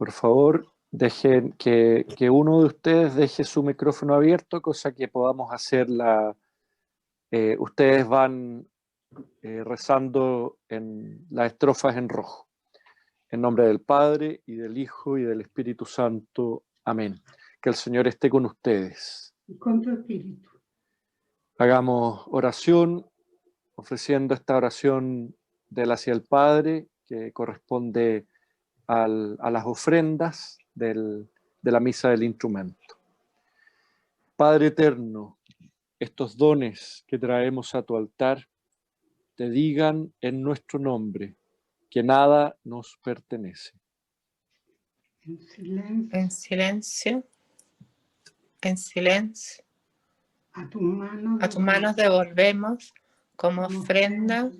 Por favor, dejen que uno de ustedes deje su micrófono abierto, cosa que podamos hacer ustedes van rezando en las estrofas en rojo. En nombre del Padre, y del Hijo, y del Espíritu Santo. Amén. Que el Señor esté con ustedes. Y con tu espíritu. Hagamos oración, ofreciendo esta oración del hacia el Padre, que corresponde a las ofrendas de la misa del instrumento. Padre eterno, estos dones que traemos a tu altar, te digan en nuestro nombre que nada nos pertenece. En silencio. En silencio, en silencio, A tus manos. a tus manos devolvemos como ofrenda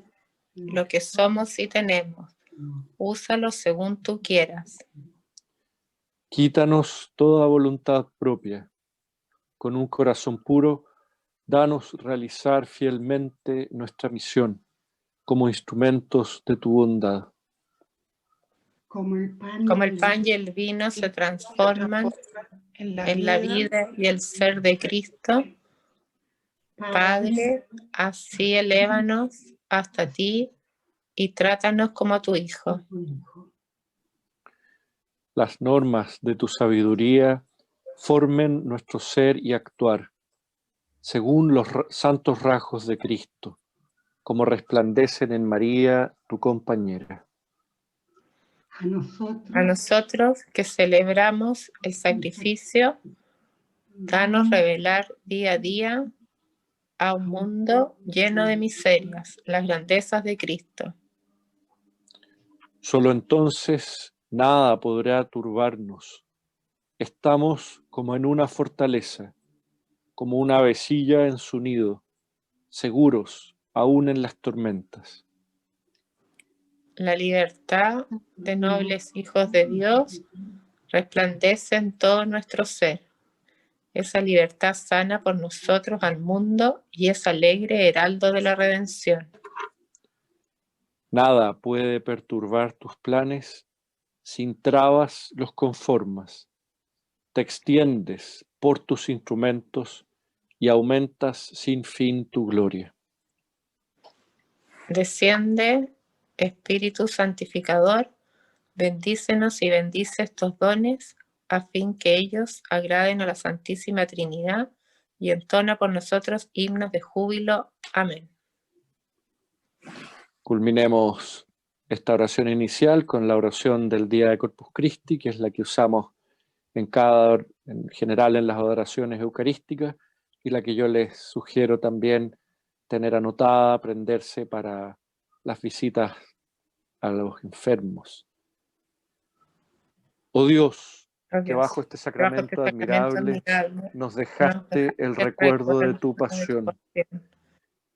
lo que somos y tenemos. Úsalo según tú quieras. Quítanos toda voluntad propia. Con un corazón puro, danos realizar fielmente nuestra misión como instrumentos de tu bondad. Como el pan y el vino se transforman en la vida y el ser de Cristo, Padre, así elévanos hasta ti y trátanos como tu Hijo. Las normas de tu sabiduría formen nuestro ser y actuar, según los santos rasgos de Cristo, como resplandecen en María, tu compañera. A nosotros que celebramos el sacrificio, danos revelar día a día a un mundo lleno de miserias, las grandezas de Cristo. Solo entonces nada podrá turbarnos. Estamos como en una fortaleza, como una avecilla en su nido, seguros aún en las tormentas. La libertad de nobles hijos de Dios resplandece en todo nuestro ser. Esa libertad sana por nosotros al mundo y es alegre heraldo de la redención. Nada puede perturbar tus planes, sin trabas los conformas. Te extiendes por tus instrumentos y aumentas sin fin tu gloria. Desciende, Espíritu Santificador, bendícenos y bendice estos dones, a fin que ellos agraden a la Santísima Trinidad y entona por nosotros himnos de júbilo. Amén. Culminemos esta oración inicial con la oración del día de Corpus Christi, que es la que usamos en general en las adoraciones eucarísticas, y la que yo les sugiero también tener anotada, aprenderse para las visitas a los enfermos. Oh Dios, que bajo este sacramento admirable nos dejaste el recuerdo de tu pasión.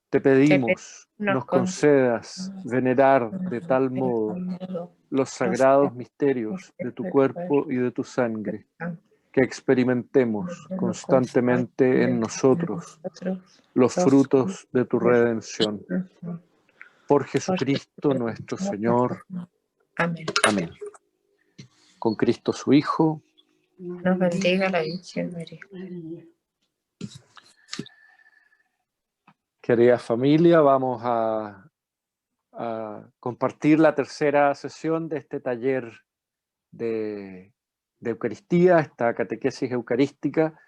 Te pedimos nos concedas venerar de tal modo los sagrados misterios de tu cuerpo y de tu sangre, que experimentemos constantemente en nosotros los frutos de tu redención. Por Jesucristo nuestro Señor. Amén. Amén. Con Cristo su Hijo. Nos bendiga la Virgen María. Querida familia, vamos a compartir la tercera sesión de este taller de Eucaristía, esta catequesis eucarística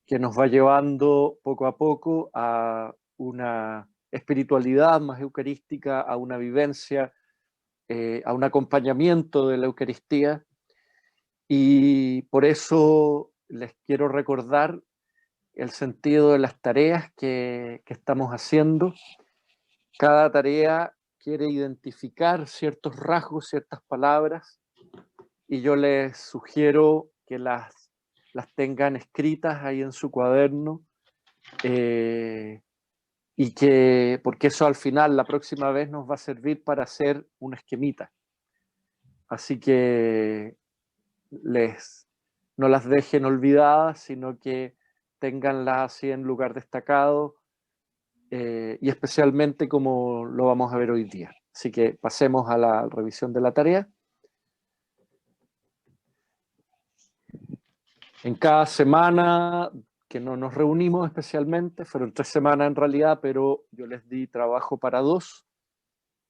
que nos va llevando poco a poco a una espiritualidad más eucarística, a una vivencia, a un acompañamiento de la Eucaristía. Y por eso les quiero recordar el sentido de las tareas que estamos haciendo. Cada tarea quiere identificar ciertos rasgos, ciertas palabras, y yo les sugiero que las tengan escritas ahí en su cuaderno, y porque eso al final, la próxima vez, nos va a servir para hacer un esquemita. Así que no las dejen olvidadas, sino que tenganlas así en lugar destacado, y especialmente como lo vamos a ver hoy día. Así que pasemos a la revisión de la tarea. En cada semana que no nos reunimos especialmente, fueron 3 semanas en realidad, pero yo les di trabajo para 2.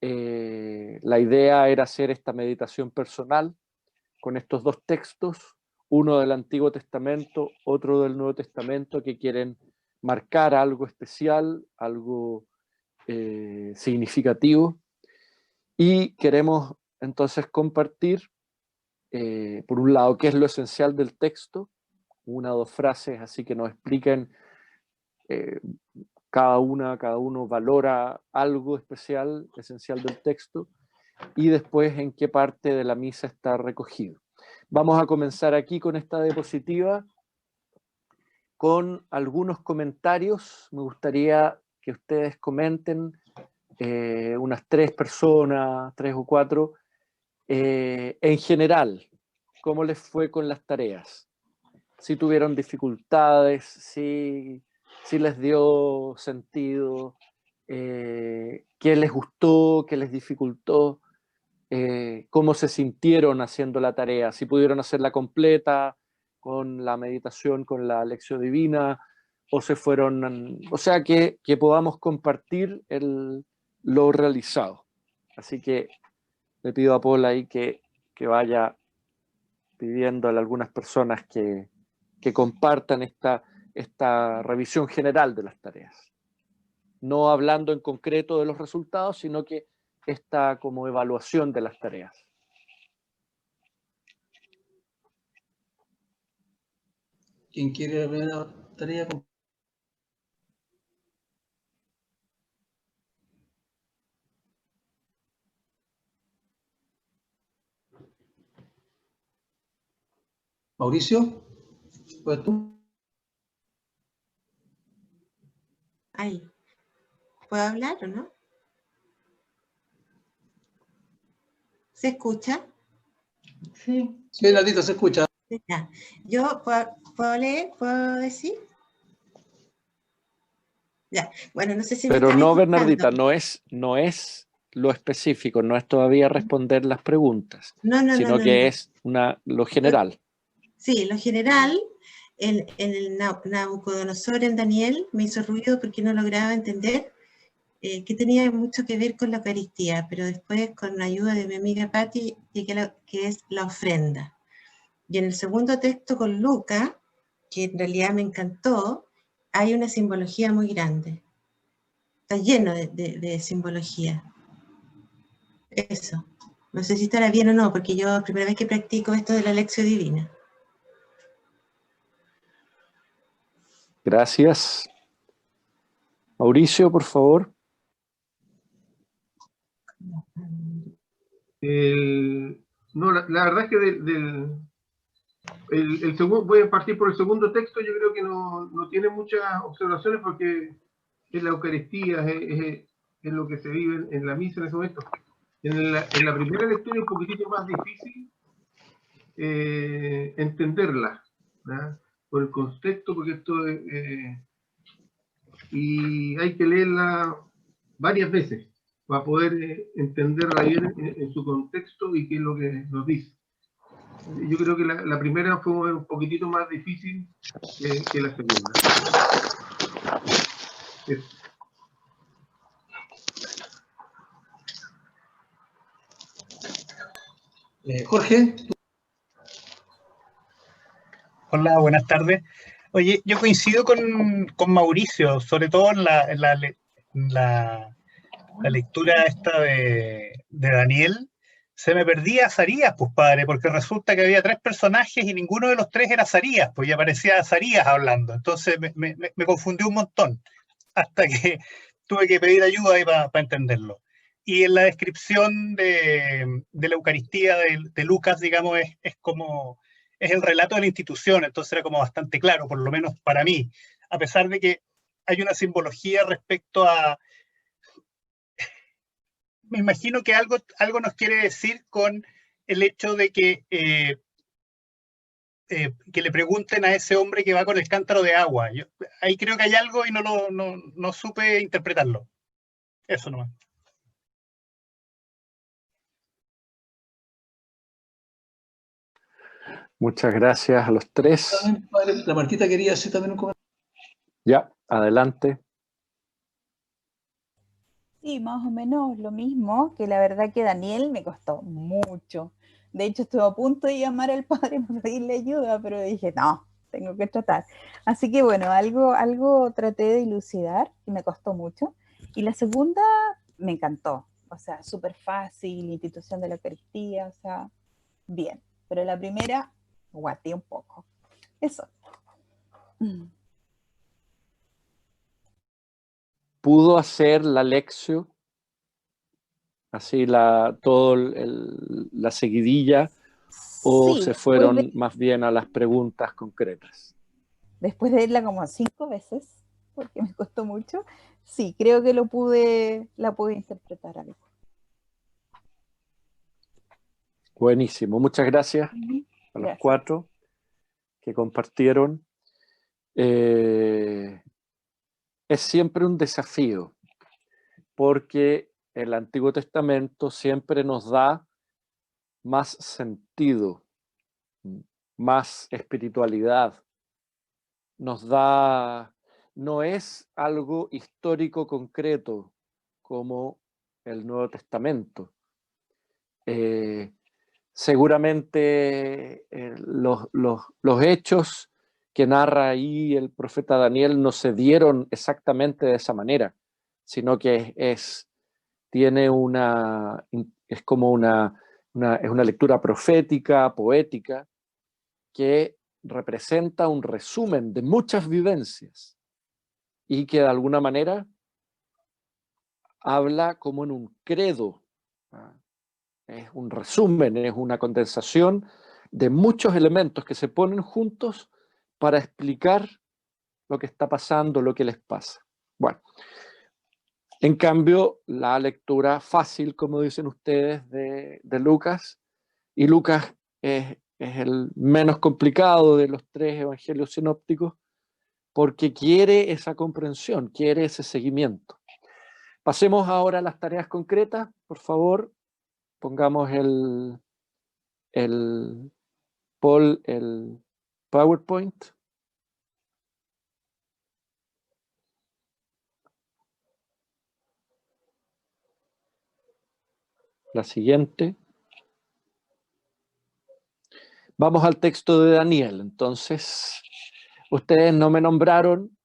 La idea era hacer esta meditación personal con estos 2 textos, uno del Antiguo Testamento, otro del Nuevo Testamento, que quieren marcar algo especial, algo significativo, y queremos entonces compartir, por un lado, qué es lo esencial del texto, 1 o 2 frases así que nos expliquen, cada uno valora algo especial, esencial del texto, y después en qué parte de la misa está recogido. Vamos a comenzar aquí con esta diapositiva, con algunos comentarios. Me gustaría que ustedes comenten, unas 3 personas, 3 o 4, en general, cómo les fue con las tareas. Si tuvieron dificultades, si les dio sentido, qué les gustó, qué les dificultó, cómo se sintieron haciendo la tarea, si pudieron hacerla completa, con la meditación, con la lección divina, o se fueron, o sea, que podamos compartir lo realizado. Así que le pido a Paul ahí que vaya pidiéndole a algunas personas que compartan esta revisión general de las tareas. No hablando en concreto de los resultados, sino que esta como evaluación de las tareas. ¿Quién quiere la primera tarea? Mauricio, ¿puedes tú? Ahí. ¿Puedo hablar o no? ¿Se escucha? Sí. Sí, Bernardita, se escucha. Ya. ¿Yo puedo leer? ¿Puedo decir? Ya. Bueno, no sé si me Pero están no, escuchando. Bernardita, no es lo específico, no es todavía responder las preguntas, sino que es lo general. Sí, lo general, en el Nabucodonosor, en Daniel, me hizo ruido porque no lograba entender que tenía mucho que ver con la Eucaristía, pero después, con la ayuda de mi amiga Patti, llegué a que es la ofrenda. Y en el segundo texto con Lucas, que en realidad me encantó, hay una simbología muy grande. Está lleno de simbología. Eso. No sé si estará bien o no, porque yo es la primera vez que practico esto de la lección divina. Gracias. Mauricio, por favor. No, la verdad es que el segundo, voy a partir por el segundo texto. Yo creo que no tiene muchas observaciones porque es la Eucaristía, es lo que se vive en la misa en ese momento. En la primera lectura es un poquitito más difícil entenderla, ¿verdad? Por el contexto, porque esto y hay que leerla varias veces para poder entenderla bien en su contexto y qué es lo que nos dice. Yo creo que la primera fue un poquitito más difícil que la segunda. Jorge. Hola, buenas tardes. Oye, yo coincido con Mauricio, sobre todo en la lectura esta de Daniel. Se me perdía Azarías, pues padre, porque resulta que había 3 personajes y ninguno de los 3 era Azarías, pues ya aparecía Azarías hablando. Entonces me confundió un montón, hasta que tuve que pedir ayuda ahí para entenderlo. Y en la descripción de la Eucaristía de Lucas, digamos, es como, es el relato de la institución, entonces era como bastante claro, por lo menos para mí, a pesar de que hay una simbología respecto a... Me imagino que algo nos quiere decir con el hecho de que le pregunten a ese hombre que va con el cántaro de agua. Yo, ahí creo que hay algo y no supe interpretarlo. Eso nomás. Muchas gracias a los tres. También, padre, la Martita quería hacer también un comentario. Ya, adelante. Sí, más o menos lo mismo, que la verdad que Daniel me costó mucho. De hecho, estuve a punto de llamar al padre para pedirle ayuda, pero dije, no, tengo que tratar. Así que bueno, algo traté de dilucidar y me costó mucho. Y la segunda me encantó, o sea, súper fácil, institución de la Eucaristía, o sea, bien. Pero la primera, guateé un poco. Eso. ¿Pudo hacer la lección, así la seguidilla, o Sí, se fueron más bien a las preguntas concretas? después de verla como 5 veces, porque me costó mucho, sí, creo que la pude interpretar algo. Buenísimo, muchas gracias a los Gracias. 4 que compartieron. Es siempre un desafío, porque el Antiguo Testamento siempre nos da más sentido, más espiritualidad, nos da, no es algo histórico concreto como el Nuevo Testamento. Seguramente los hechos que narra ahí el profeta Daniel no se dieron exactamente de esa manera, sino que es como es una lectura profética, poética, que representa un resumen de muchas vivencias y que de alguna manera habla como en un credo. Es un resumen, es una condensación de muchos elementos que se ponen juntos para explicar lo que está pasando, lo que les pasa. Bueno, en cambio, la lectura fácil, como dicen ustedes, de Lucas, y Lucas es el menos complicado de los 3 evangelios sinópticos, porque quiere esa comprensión, quiere ese seguimiento. Pasemos ahora a las tareas concretas, por favor. Pongamos el PowerPoint. La siguiente. Vamos al texto de Daniel. Entonces, ustedes no me nombraron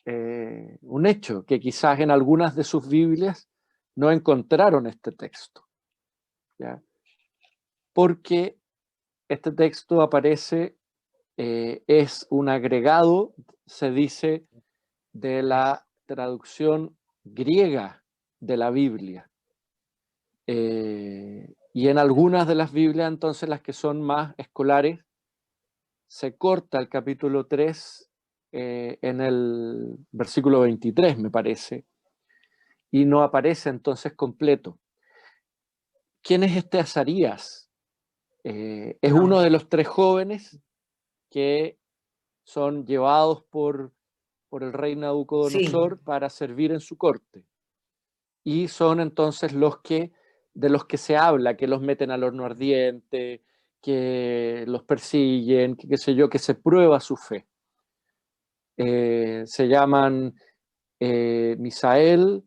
un hecho, que quizás en algunas de sus Biblias no encontraron este texto, ¿ya? Porque este texto aparece, es un agregado, se dice, de la traducción griega de la Biblia. Y en algunas de las Biblias, entonces, las que son más escolares, se corta el capítulo 3 en el versículo 23, me parece, y no aparece entonces completo. ¿Quién es este Azarías? Es uno de los 3 jóvenes que son llevados por el rey Nabucodonosor para servir en su corte. Y son entonces de los que se habla, que los meten al horno ardiente, que los persiguen, que qué sé yo, que se prueba su fe. Se llaman Misael,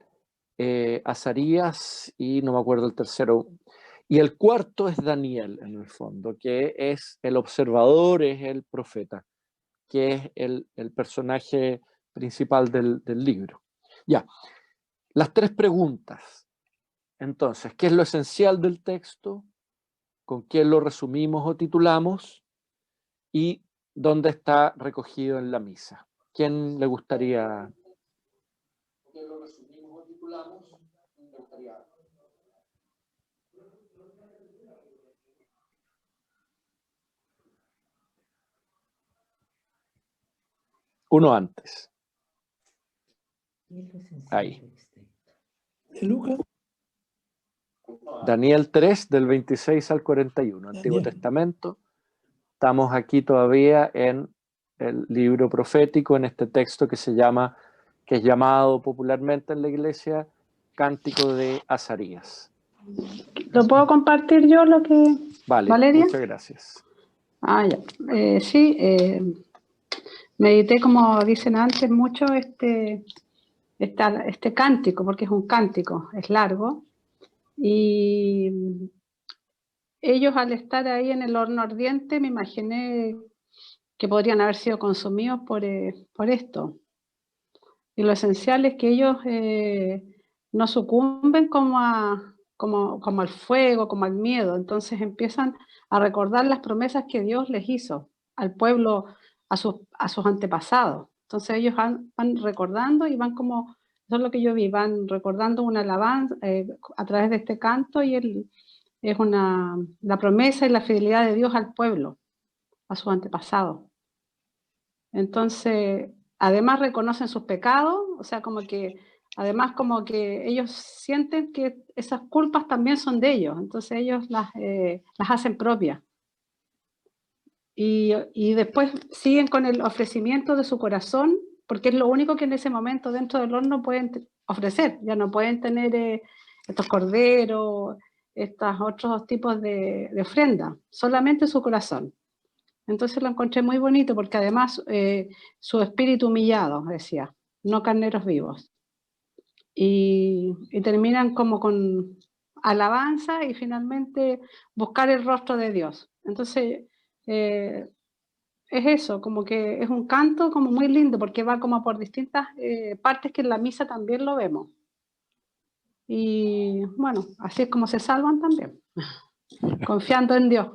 Azarías y no me acuerdo el tercero. Y el cuarto es Daniel, en el fondo, que es el observador, es el profeta, que es el personaje principal del libro. Ya, las 3 preguntas. Entonces, ¿qué es lo esencial del texto? ¿Con qué lo resumimos o titulamos? ¿Y dónde está recogido en la misa? ¿Quién le gustaría? ¿Qué lo resumimos o titulamos? Uno antes. Ahí. Lucas. Daniel 3, del 26 al 41, Antiguo Testamento. Estamos aquí todavía en el libro profético, en este texto que es llamado popularmente en la iglesia Cántico de Azarías. ¿Lo puedo compartir yo, lo que... Vale, Valeria? muchas gracias. Ya. Sí, medité, como dicen antes, mucho este cántico, porque es un cántico, es largo, y ellos al estar ahí en el horno ardiente, me imaginé que podrían haber sido consumidos por esto. Y lo esencial es que ellos no sucumben como al fuego, como al miedo. Entonces empiezan a recordar las promesas que Dios les hizo al pueblo, a sus antepasados. Entonces ellos van recordando y van como, eso es lo que yo vi, van recordando una alabanza a través de este canto, y es la promesa y la fidelidad de Dios al pueblo, a sus antepasados. Entonces, además reconocen sus pecados, o sea, además como que ellos sienten que esas culpas también son de ellos, entonces ellos las hacen propias. Y después siguen con el ofrecimiento de su corazón, porque es lo único que en ese momento dentro del horno pueden ofrecer. Ya no pueden tener estos corderos, estos otros tipos de ofrenda, solamente su corazón. Entonces lo encontré muy bonito, porque además su espíritu humillado, decía, no carneros vivos. Y terminan como con alabanza y finalmente buscar el rostro de Dios. Entonces es eso, como que es un canto como muy lindo, porque va como por distintas partes que en la misa también lo vemos. Y bueno, así es como se salvan también, confiando en Dios,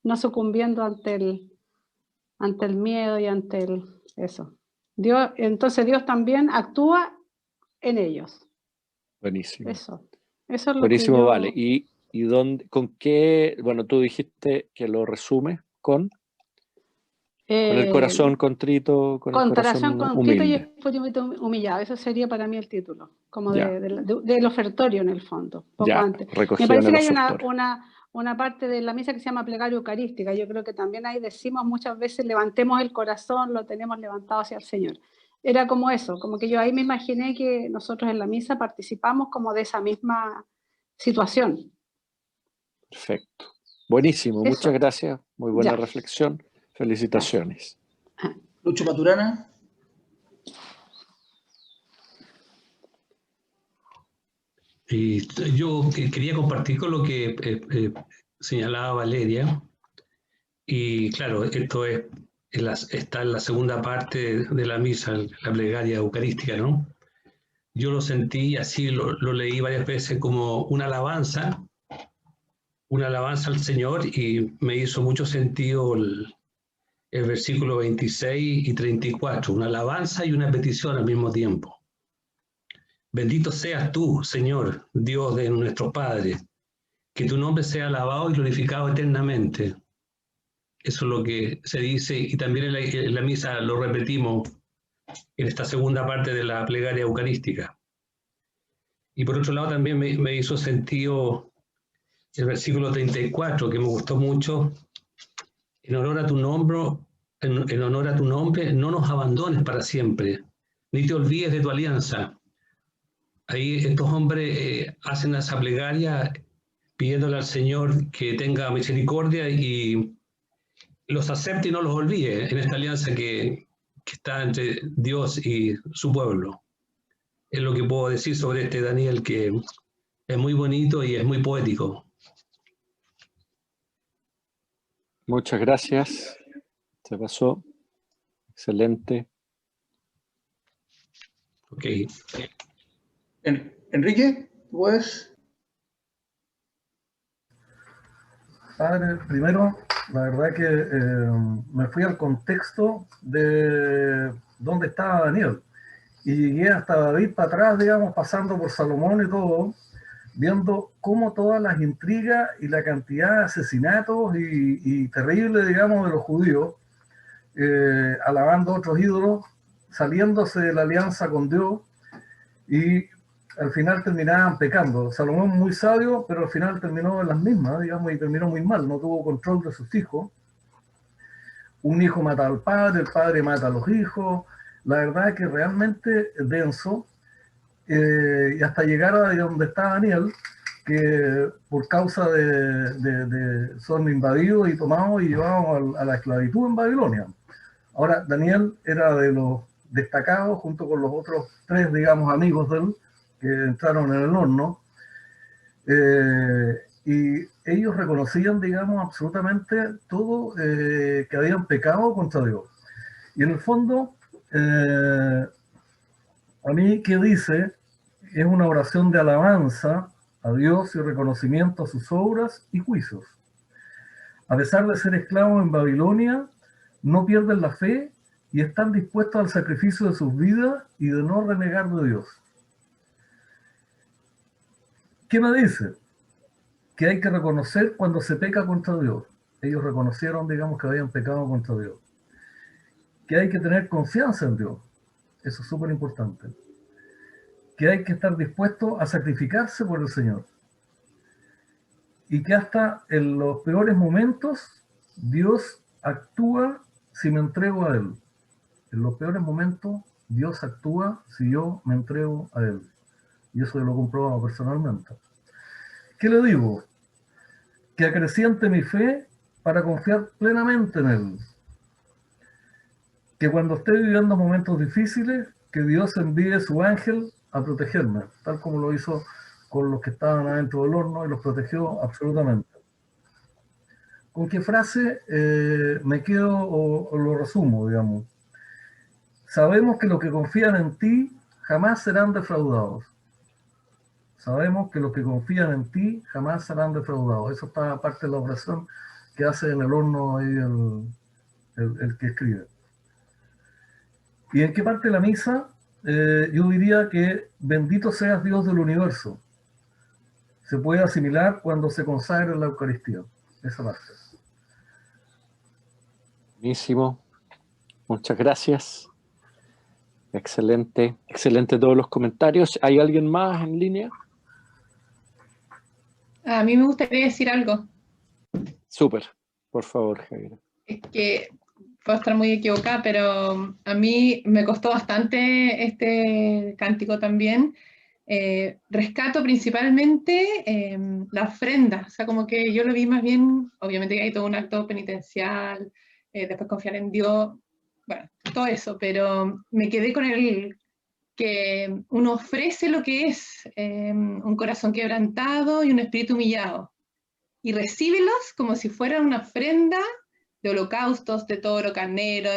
no sucumbiendo ante el miedo y ante eso. Entonces Dios también actúa en ellos. Buenísimo. Eso es lo Buenísimo, que yo... vale. ¿Y con qué? Bueno, tú dijiste que lo resumes con el corazón contrito, con el corazón contrito y humilde. espíritu humillado. Eso sería para mí el título, como Ya. del ofertorio en el fondo, poco Ya, antes. Me recogida parece en que el hay ofertorio. una parte de la misa que se llama plegaria eucarística. Yo creo que también ahí decimos muchas veces, levantemos el corazón, lo tenemos levantado hacia el Señor. Era como eso, como que yo ahí me imaginé que nosotros en la misa participamos como de esa misma situación. Perfecto. Buenísimo, Eso. muchas gracias. Muy buena Ya. reflexión. Felicitaciones. Lucho Maturana. Y yo quería compartir con lo que señalaba Valeria. Y claro, esto está en la segunda parte de la misa, la plegaria eucarística, ¿no? Yo lo sentí, así lo leí varias veces, como una alabanza al Señor, y me hizo mucho sentido el versículo 26 y 34, una alabanza y una petición al mismo tiempo. Bendito seas tú, Señor, Dios de nuestro Padre, que tu nombre sea alabado y glorificado eternamente. Eso es lo que se dice, y también en la misa lo repetimos en esta segunda parte de la plegaria eucarística. Y por otro lado también me hizo sentido el versículo 34, que me gustó mucho. En honor a tu nombre, no nos abandones para siempre, ni te olvides de tu alianza. Ahí estos hombres hacen esa plegaria pidiéndole al Señor que tenga misericordia y los acepte y no los olvide en esta alianza que está entre Dios y su pueblo. Es lo que puedo decir sobre este Daniel, que es muy bonito y es muy poético. Muchas gracias. Se pasó. Excelente. Ok. Enrique, ¿puedes? Padre, primero, la verdad que me fui al contexto de dónde estaba Daniel. Y llegué hasta David para atrás, digamos, pasando por Salomón y todo, viendo cómo todas las intrigas y la cantidad de asesinatos y terribles, digamos, de los judíos, alabando a otros ídolos, saliéndose de la alianza con Dios, y al final terminaban pecando. Salomón muy sabio, pero al final terminó en las mismas, digamos, y terminó muy mal, no tuvo control de sus hijos. Un hijo mata al padre, el padre mata a los hijos. La verdad es que realmente es denso, y hasta llegar a donde está Daniel, que por causa son invadidos y tomados y llevados a la esclavitud en Babilonia. Ahora, Daniel era de los destacados, junto con los otros 3, digamos, amigos de él, que entraron en el horno, y ellos reconocían, digamos, absolutamente todo, que habían pecado contra Dios. Y en el fondo, a mí, ¿qué dice? Es una oración de alabanza a Dios y reconocimiento a sus obras y juicios. A pesar de ser esclavos en Babilonia, no pierden la fe y están dispuestos al sacrificio de sus vidas y de no renegar de Dios. ¿Qué me dice? Que hay que reconocer cuando se peca contra Dios. Ellos reconocieron, digamos, que habían pecado contra Dios. Que hay que tener confianza en Dios. Eso es súper importante. Que hay que estar dispuesto a sacrificarse por el Señor. Y que hasta en los peores momentos, Dios actúa si me entrego a Él. En los peores momentos, Dios actúa si yo me entrego a Él. Y eso yo lo he comprobado personalmente. ¿Qué le digo? Que acreciente mi fe para confiar plenamente en Él. Que cuando esté viviendo momentos difíciles, que Dios envíe su ángel a protegerme, tal como lo hizo con los que estaban adentro del horno y los protegió absolutamente. ¿Con qué frase me quedo o lo resumo, digamos? Sabemos que los que confían en ti jamás serán defraudados. Sabemos que los que confían en ti jamás serán defraudados. Eso está parte de la oración que hace en el horno ahí el que escribe. ¿Y en qué parte de la misa? Yo diría que bendito seas Dios del universo. Se puede asimilar cuando se consagra en la Eucaristía. Esa parte. Buenísimo. Muchas gracias. Excelente, excelente todos los comentarios. ¿Hay alguien más en línea? A mí me gustaría decir algo. Súper, por favor, Javier. Es que puedo estar muy equivocada, pero a mí me costó bastante este cántico también. Rescato principalmente la ofrenda, o sea, como que yo lo vi más bien, obviamente que hay todo un acto penitencial, después confiar en Dios, bueno, todo eso, pero me quedé con el que uno ofrece lo que es un corazón quebrantado y un espíritu humillado, y recíbelos como si fueran una ofrenda de holocaustos, de toro, carnero,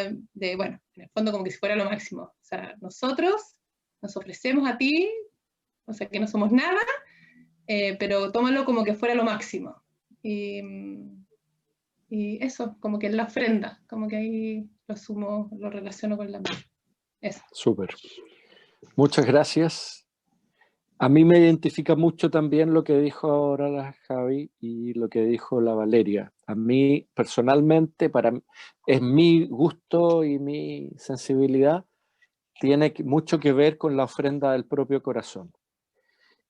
bueno, en el fondo como que si fuera lo máximo. O sea, nosotros nos ofrecemos a ti, o sea, que no somos nada, pero tómalo como que fuera lo máximo. Y eso, como que es la ofrenda, como que ahí lo sumo, lo relaciono con la misa. Eso. Súper. Muchas gracias. A mí me identifica mucho también lo que dijo ahora la Javi y lo que dijo la Valeria. A mí, personalmente, es mi gusto y mi sensibilidad, tiene mucho que ver con la ofrenda del propio corazón.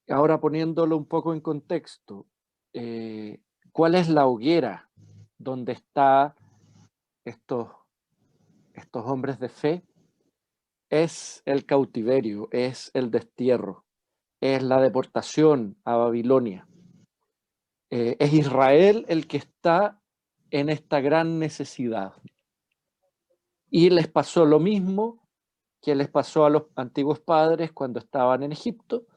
Ahora, poniéndolo un poco en contexto, ¿cuál es la hoguera donde están estos hombres de fe? Es el cautiverio, es el destierro, es la deportación a Babilonia. Es Israel el que está en esta gran necesidad. Y les pasó lo mismo que les pasó a los antiguos padres cuando estaban en Egipto.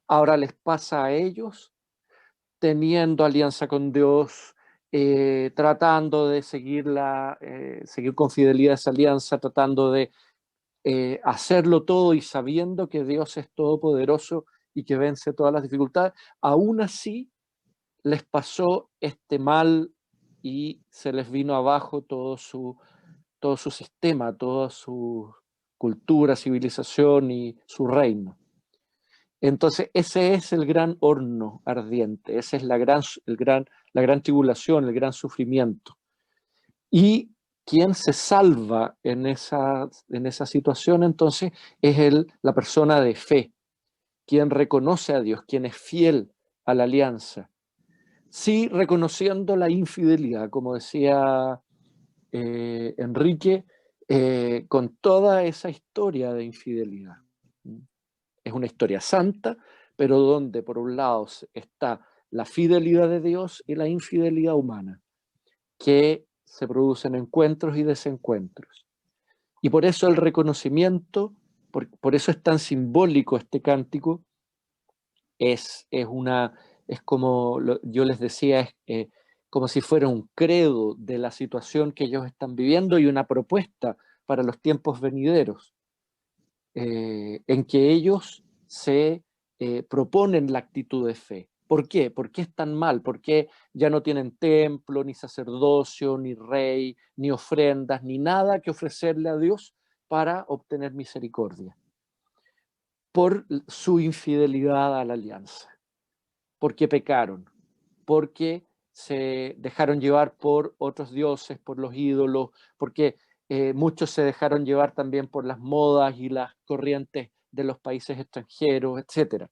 Ahora les pasa a ellos teniendo alianza con Dios, tratando de seguir con fidelidad esa alianza, tratando de hacerlo todo y sabiendo que Dios es todopoderoso y que vence todas las dificultades. Aún así les pasó este mal y se les vino abajo todo su sistema, toda su cultura, civilización y su reino. Entonces ese es el gran horno ardiente, esa es la gran tribulación, el gran sufrimiento. Y quien se salva en esa situación entonces es la persona de fe, quien reconoce a Dios, quien es fiel a la alianza. Sí, reconociendo la infidelidad, como decía Enrique, con toda esa historia de infidelidad. Es una historia santa, pero donde por un lado está la fidelidad de Dios y la infidelidad humana, que se producen encuentros y desencuentros. Y por eso el reconocimiento, por eso es tan simbólico este cántico, es como yo les decía, es como si fuera un credo de la situación que ellos están viviendo y una propuesta para los tiempos venideros, en que ellos se proponen la actitud de fe. ¿Por qué? ¿Por qué están mal? ¿Por qué ya no tienen templo, ni sacerdocio, ni rey, ni ofrendas, ni nada que ofrecerle a Dios para obtener misericordia? Por su infidelidad a la alianza, porque pecaron, porque se dejaron llevar por otros dioses, por los ídolos, porque muchos se dejaron llevar también por las modas y las corrientes de los países extranjeros, etc.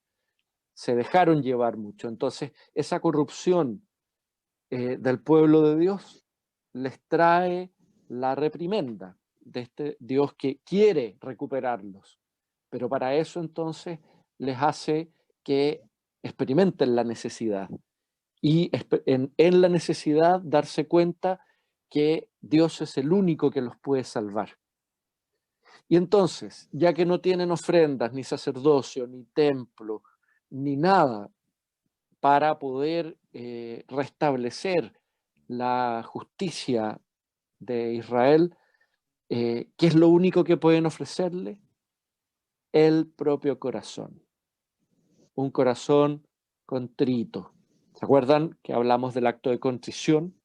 Se dejaron llevar mucho. Entonces, esa corrupción del pueblo de Dios les trae la reprimenda de este Dios que quiere recuperarlos. Pero para eso entonces les hace que experimenten la necesidad. Y en la necesidad darse cuenta que Dios es el único que los puede salvar. Y entonces, ya que no tienen ofrendas, ni sacerdocio, ni templo, ni nada para poder restablecer la justicia de Israel, ¿qué es lo único que pueden ofrecerle? El propio corazón. Un corazón contrito. ¿Se acuerdan que hablamos del acto de contrición?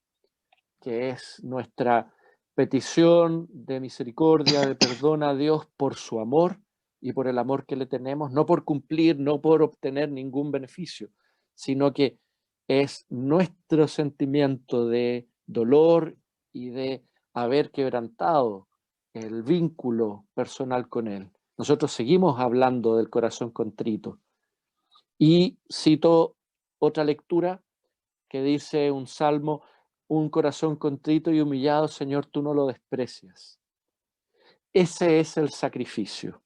Que es nuestra petición de misericordia, de perdón a Dios por su amor y por el amor que le tenemos, no por cumplir, no por obtener ningún beneficio, sino que es nuestro sentimiento de dolor y de haber quebrantado el vínculo personal con Él. Nosotros seguimos hablando del corazón contrito. Y cito otra lectura que dice un salmo: un corazón contrito y humillado, Señor, tú no lo desprecias. Ese es el sacrificio.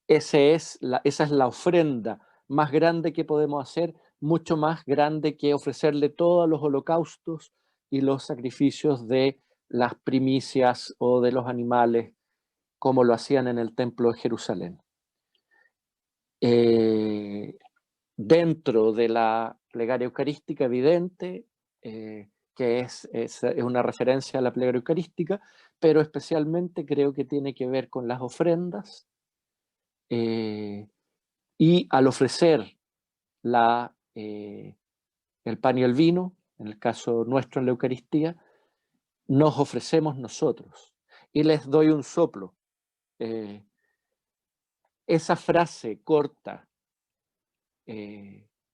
Esa es la ofrenda más grande que podemos hacer, mucho más grande que ofrecerle todos los holocaustos y los sacrificios de las primicias o de los animales, como lo hacían en el templo de Jerusalén. Dentro de la plegaria eucarística evidente, que es una referencia a la plegaria eucarística, pero especialmente creo que tiene que ver con las ofrendas, y al ofrecer el pan y el vino, en el caso nuestro en la Eucaristía, nos ofrecemos nosotros. Y les doy un soplo. Esa frase corta,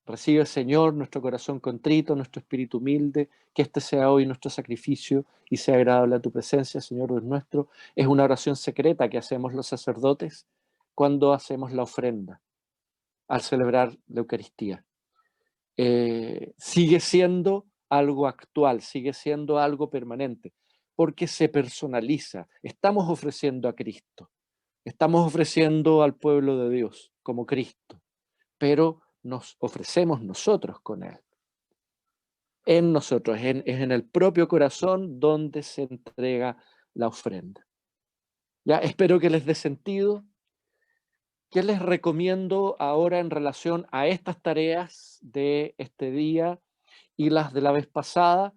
recibe, Señor, nuestro corazón contrito, nuestro espíritu humilde, que este sea hoy nuestro sacrificio y sea agradable a tu presencia, Señor Dios nuestro, es una oración secreta que hacemos los sacerdotes cuando hacemos la ofrenda, al celebrar la Eucaristía. Sigue siendo algo actual, sigue siendo algo permanente, porque se personaliza. Estamos ofreciendo a Cristo, estamos ofreciendo al pueblo de Dios como Cristo, pero nos ofrecemos nosotros con Él. En nosotros, es en el propio corazón donde se entrega la ofrenda. Ya, espero que les dé sentido. ¿Qué les recomiendo ahora en relación a estas tareas de este día y las de la vez pasada?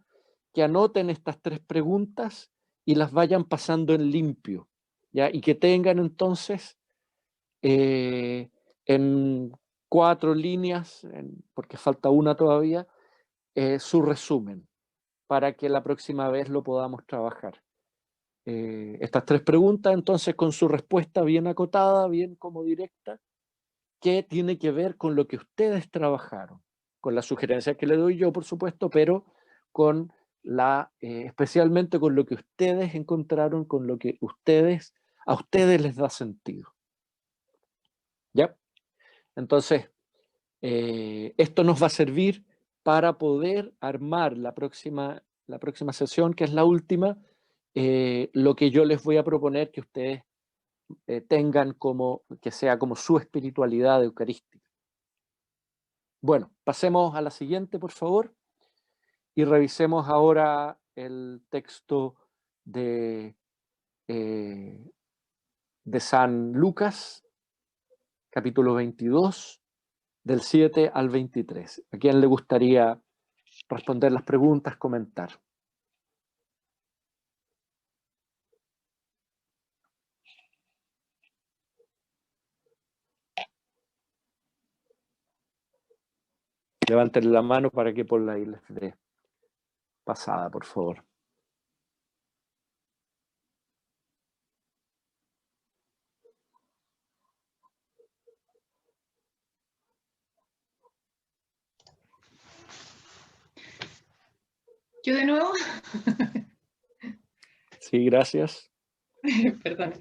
Que anoten estas 3 preguntas y las vayan pasando en limpio, ¿ya? Y que tengan entonces en 4 líneas, porque falta una todavía, su resumen, para que la próxima vez lo podamos trabajar. Estas 3 preguntas, entonces, con su respuesta bien acotada, bien como directa, que tiene que ver con lo que ustedes trabajaron, con la sugerencia que le doy yo, por supuesto, pero con especialmente con lo que ustedes encontraron, con lo que a ustedes les da sentido. ¿Ya? Entonces, esto nos va a servir para poder armar la próxima sesión, que es la última, lo que yo les voy a proponer que ustedes tengan que sea como su espiritualidad eucarística. Bueno, pasemos a la siguiente, por favor, y revisemos ahora el texto de San Lucas, capítulo 22, del 7 al 23. ¿A quién le gustaría responder las preguntas, comentar? Levanten la mano para que por ahí les dé pasada, por favor. Yo de nuevo. Sí, gracias. Perdón.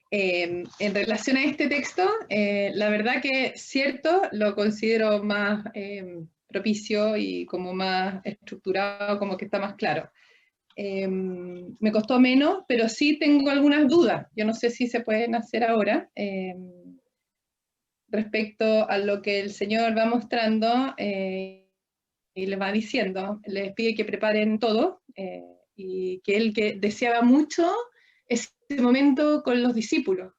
En relación a este texto, la verdad que cierto, lo considero más propicio y como más estructurado, como que está más claro. Me costó menos, pero sí tengo algunas dudas. Yo no sé si se pueden hacer ahora. Respecto a lo que el Señor va mostrando y les va diciendo, les pide que preparen todo y que Él que deseaba mucho ese momento con los discípulos.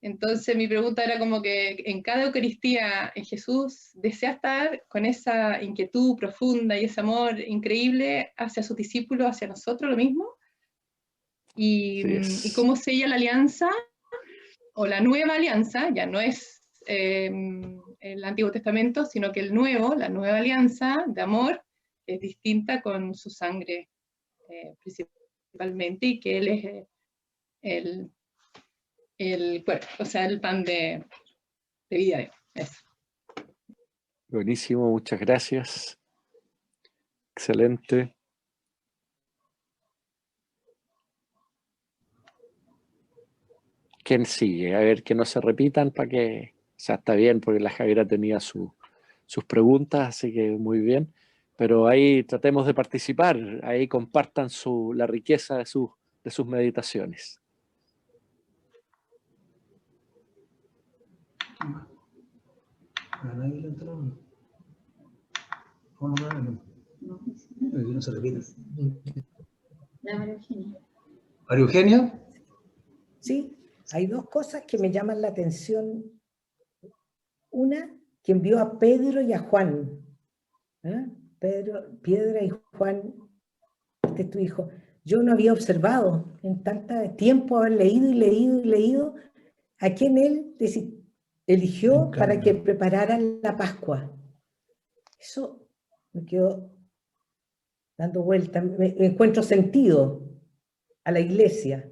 Entonces mi pregunta era como que en cada Eucaristía en Jesús desea estar con esa inquietud profunda y ese amor increíble hacia sus discípulos, hacia nosotros, lo mismo. Y cómo sella la alianza, o la nueva alianza, ya no es el Antiguo Testamento, sino que el nuevo, la nueva alianza de amor, es distinta con su sangre principalmente, y que Él es el cuerpo, o sea, el pan de vida. Eso. Buenísimo, muchas gracias. Excelente. ¿Quién sigue? A ver, que no se repitan para que... O sea, está bien, porque la Javiera tenía sus preguntas, así que muy bien. Pero ahí tratemos de participar, ahí compartan la riqueza de sus meditaciones. No se repite. María Eugenia. ¿María Eugenia? Sí, hay dos cosas que me llaman la atención. Una, que envió a Pedro y a Juan. Piedra y Juan, este es tu hijo. Yo no había observado en tanto tiempo haber leído y leído y leído a quien él eligió para que prepararan la Pascua. Eso me quedó dando vuelta, me encuentro sentido a la iglesia.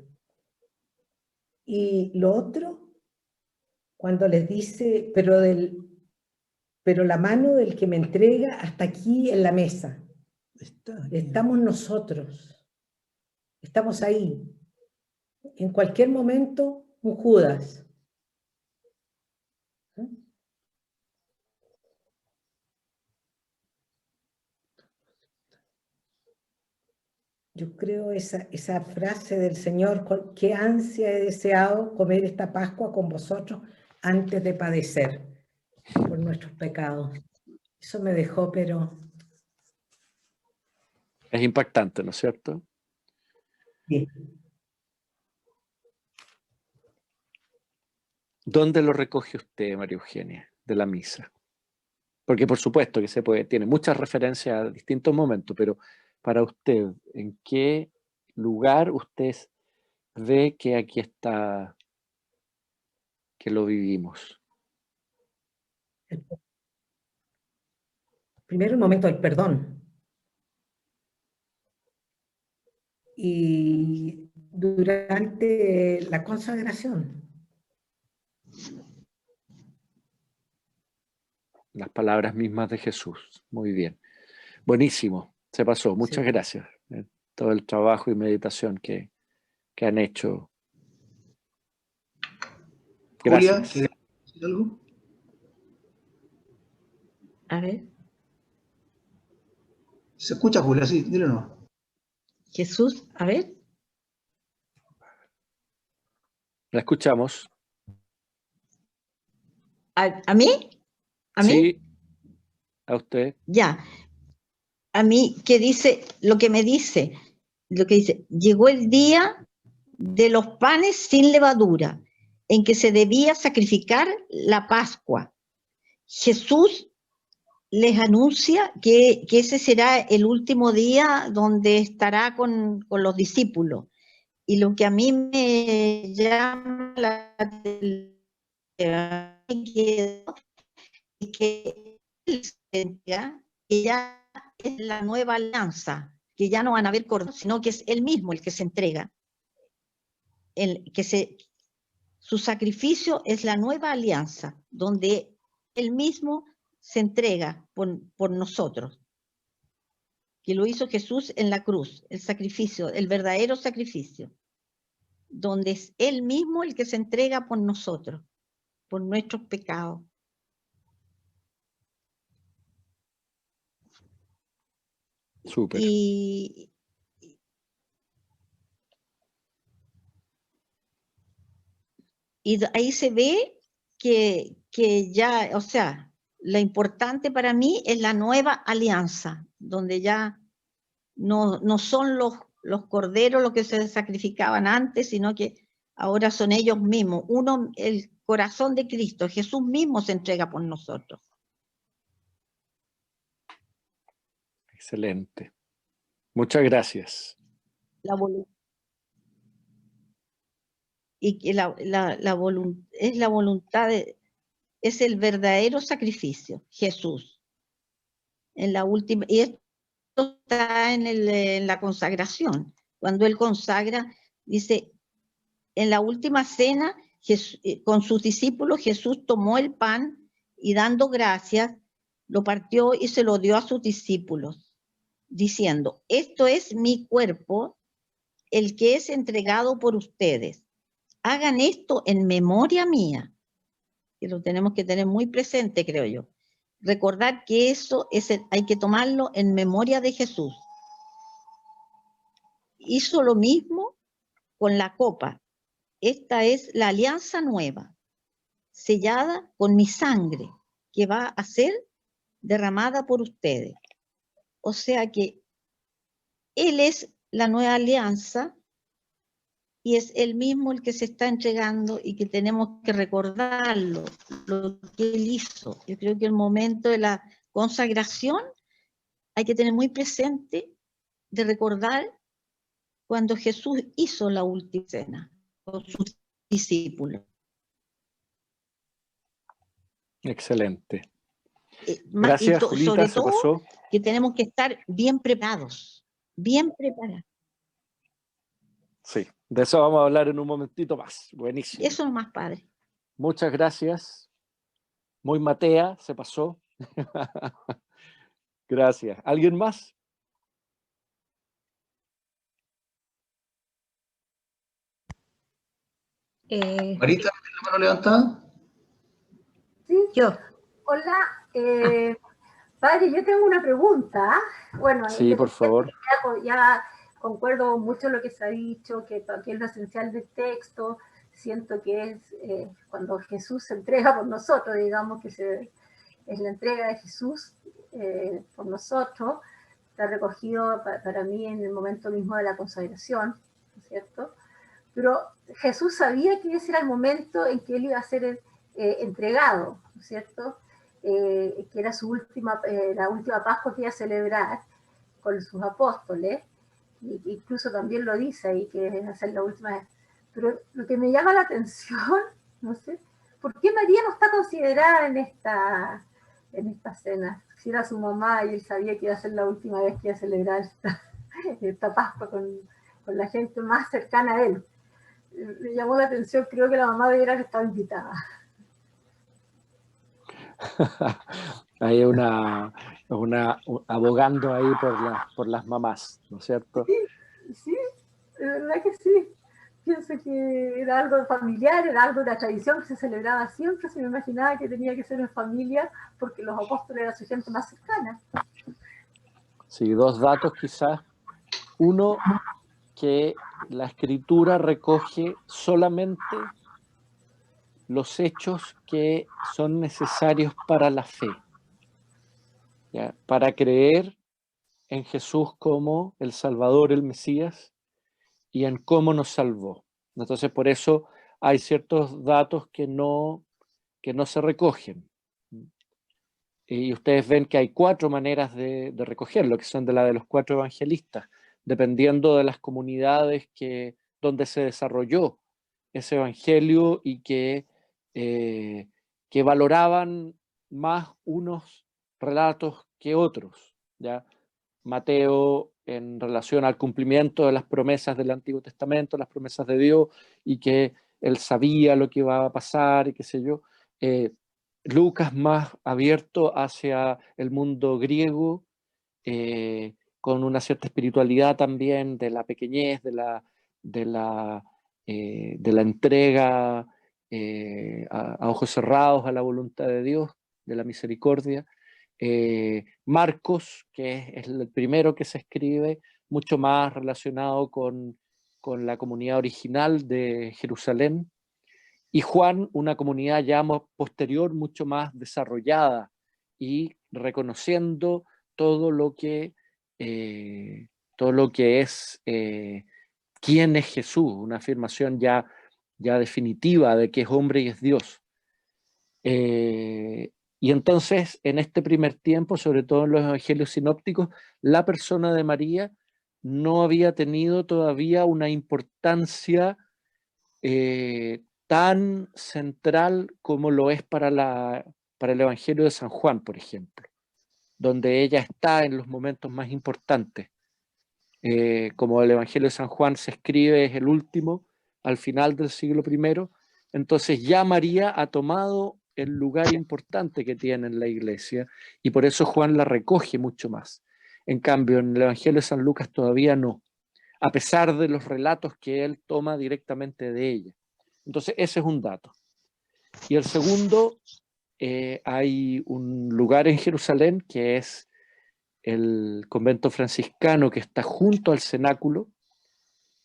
Y lo otro, cuando les dice, pero la mano del que me entrega hasta aquí en la mesa. Estamos nosotros, estamos ahí. En cualquier momento, un Judas. Yo creo esa frase del Señor, qué ansia he deseado comer esta Pascua con vosotros antes de padecer por nuestros pecados. Eso me dejó, pero... Es impactante, ¿no es cierto? Sí. ¿Dónde lo recoge usted, María Eugenia, de la misa? Porque por supuesto que tiene muchas referencias a distintos momentos, pero para usted, ¿en qué lugar usted ve que aquí está, que lo vivimos? Primero el momento del perdón. Y durante la consagración. Las palabras mismas de Jesús. Muy bien. Buenísimo. Se pasó. Muchas gracias. Todo el trabajo y meditación que han hecho. Gracias. Julia, ¿quieres decir algo? A ver. Se escucha, Julia, sí, dile no. Jesús, a ver. La escuchamos. ¿A mí? ¿A mí? Sí. A usted. Ya. A mí, ¿qué dice? Lo que dice, llegó el día de los panes sin levadura, en que se debía sacrificar la Pascua. Jesús les anuncia que ese será el último día donde estará con los discípulos. Y lo que a mí me llama la atención es que ya es la nueva alianza, que ya no van a haber corderos, sino que es él mismo el que se entrega. Su sacrificio es la nueva alianza, donde él mismo se entrega por nosotros, que lo hizo Jesús en la cruz, el sacrificio, el verdadero sacrificio, donde es él mismo el que se entrega por nosotros, por nuestros pecados. Súper. Y ahí se ve que ya, o sea, lo importante para mí es la nueva alianza, donde ya no son los corderos los que se sacrificaban antes, sino que ahora son ellos mismos. El corazón de Cristo, Jesús mismo se entrega por nosotros. Excelente. Muchas gracias. Y que es la voluntad, es el verdadero sacrificio, Jesús. Y esto está en la consagración. Cuando él consagra, dice, en la última cena, con sus discípulos, Jesús tomó el pan y dando gracias, lo partió y se lo dio a sus discípulos, diciendo, esto es mi cuerpo, el que es entregado por ustedes. Hagan esto en memoria mía, que lo tenemos que tener muy presente, creo yo. Recordar que eso hay que tomarlo en memoria de Jesús. Hizo lo mismo con la copa. Esta es la alianza nueva, sellada con mi sangre, que va a ser derramada por ustedes. O sea que Él es la nueva alianza y es Él mismo el que se está entregando y que tenemos que recordarlo, lo que Él hizo. Yo creo que el momento de la consagración hay que tener muy presente de recordar cuando Jesús hizo la última cena con sus discípulos. Excelente. Gracias, Julita, sobre se todo, pasó. Que tenemos que estar bien preparados, bien preparados. Sí, de eso vamos a hablar en un momentito más. Buenísimo. Eso es más padre. Muchas gracias. Muy matea, se pasó. Gracias. ¿Alguien más? Marita, ¿tienes la mano levantada? Sí, yo. Hola, padre, yo tengo una pregunta. Bueno, sí, por favor. Ya concuerdo mucho lo que se ha dicho, que es lo esencial del texto. Siento que es cuando Jesús se entrega por nosotros, digamos que es la entrega de Jesús por nosotros. Está recogido para mí en el momento mismo de la consagración, ¿no es cierto? Pero Jesús sabía que ese era el momento en que él iba a ser entregado, ¿no es cierto? Que era la última Pascua que iba a celebrar con sus apóstoles, y incluso también lo dice ahí, que es hacer la última vez. Pero lo que me llama la atención, no sé, ¿por qué María no está considerada en esta cena? Si era su mamá y él sabía que iba a ser la última vez que iba a celebrar esta Pascua con la gente más cercana a él. Me llamó la atención, creo que la mamá debería haber estado invitada. Hay una abogando ahí por las mamás, ¿no es cierto? Sí, de verdad que sí. Pienso que era algo familiar, era algo de la tradición que se celebraba siempre. Se me imaginaba que tenía que ser en familia porque los apóstoles eran su gente más cercana. Sí, dos datos quizás. Uno, que la escritura recoge solamente los hechos que son necesarios para la fe. ¿ya? Para creer en Jesús como el Salvador, el Mesías, y en cómo nos salvó. Entonces, por eso hay ciertos datos que no se recogen. Y ustedes ven que hay 4 maneras de recogerlo, que son de los 4 evangelistas, dependiendo de las comunidades donde se desarrolló ese evangelio y que valoraban más unos relatos que otros, ¿ya? Mateo en relación al cumplimiento de las promesas del Antiguo Testamento, las promesas de Dios, y que él sabía lo que iba a pasar y qué sé yo. Lucas más abierto hacia el mundo griego, con una cierta espiritualidad también de la pequeñez, de la entrega a ojos cerrados a la voluntad de Dios, de la misericordia. Marcos, que es el primero que se escribe, mucho más relacionado con la comunidad original de Jerusalén, y Juan, una comunidad ya posterior, mucho más desarrollada y reconociendo todo lo que es quién es Jesús, una afirmación ya definitiva de que es hombre y es Dios. Y entonces, en este primer tiempo, sobre todo en los evangelios sinópticos, la persona de María no había tenido todavía una importancia tan central como lo es para el Evangelio de San Juan, por ejemplo, donde ella está en los momentos más importantes. Como el Evangelio de San Juan se escribe, es el último, al final del siglo I, entonces ya María ha tomado el lugar importante que tiene en la iglesia, y por eso Juan la recoge mucho más. En cambio, en el Evangelio de San Lucas todavía no, a pesar de los relatos que él toma directamente de ella. Entonces, ese es un dato. Y el segundo, hay un lugar en Jerusalén que es el convento franciscano que está junto al cenáculo,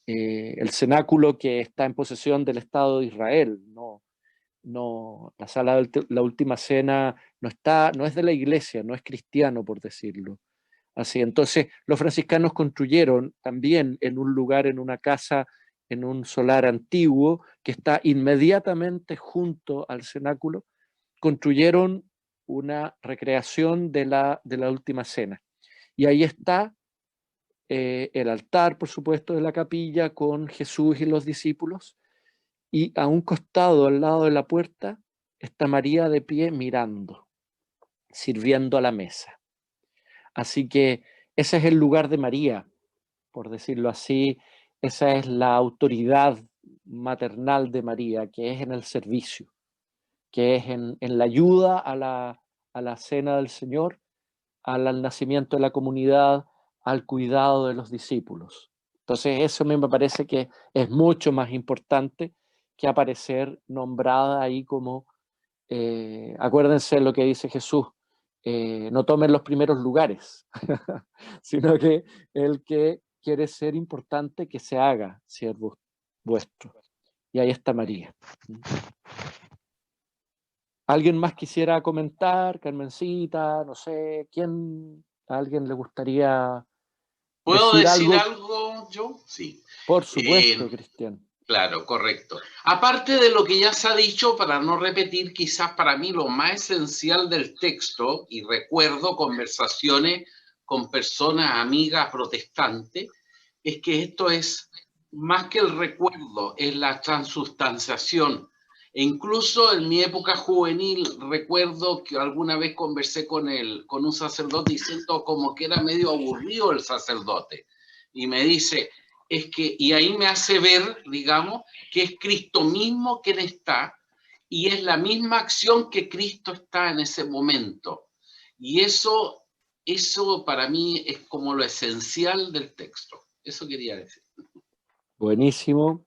el cenáculo que está en posesión del Estado de Israel. La sala de la Última Cena no es de la iglesia, no es cristiano, por decirlo así. Entonces, los franciscanos construyeron también en un lugar, en una casa, en un solar antiguo que está inmediatamente junto al cenáculo, construyeron una recreación de la Última Cena. Y ahí está el altar, por supuesto, de la capilla con Jesús y los discípulos, y a un costado, al lado de la puerta, está María de pie mirando, sirviendo a la mesa. Así que ese es el lugar de María, por decirlo así. Esa es la autoridad maternal de María, que es en el servicio, que es en la ayuda a la cena del Señor, al nacimiento de la comunidad, al cuidado de los discípulos. Entonces eso a mí me parece que es mucho más importante que aparecer nombrada ahí como, acuérdense lo que dice Jesús, no tomen los primeros lugares, sino que el que quiere ser importante, que se haga siervo vuestro. Y ahí está María. ¿Alguien más quisiera comentar? Carmencita, no sé, ¿a alguien le gustaría ¿Puedo decir algo? algo yo? Sí. Por supuesto, Cristian. Claro, correcto. Aparte de lo que ya se ha dicho, para no repetir, quizás para mí lo más esencial del texto, y recuerdo conversaciones con personas, amigas protestantes, es que esto es más que el recuerdo, es la transustanciación. E incluso en mi época juvenil recuerdo que alguna vez conversé con un sacerdote diciendo como que era medio aburrido el sacerdote. Y me dice, y ahí me hace ver, digamos, que es Cristo mismo quien está, y es la misma acción que Cristo está en ese momento. Y eso para mí es como lo esencial del texto. Eso quería decir. Buenísimo.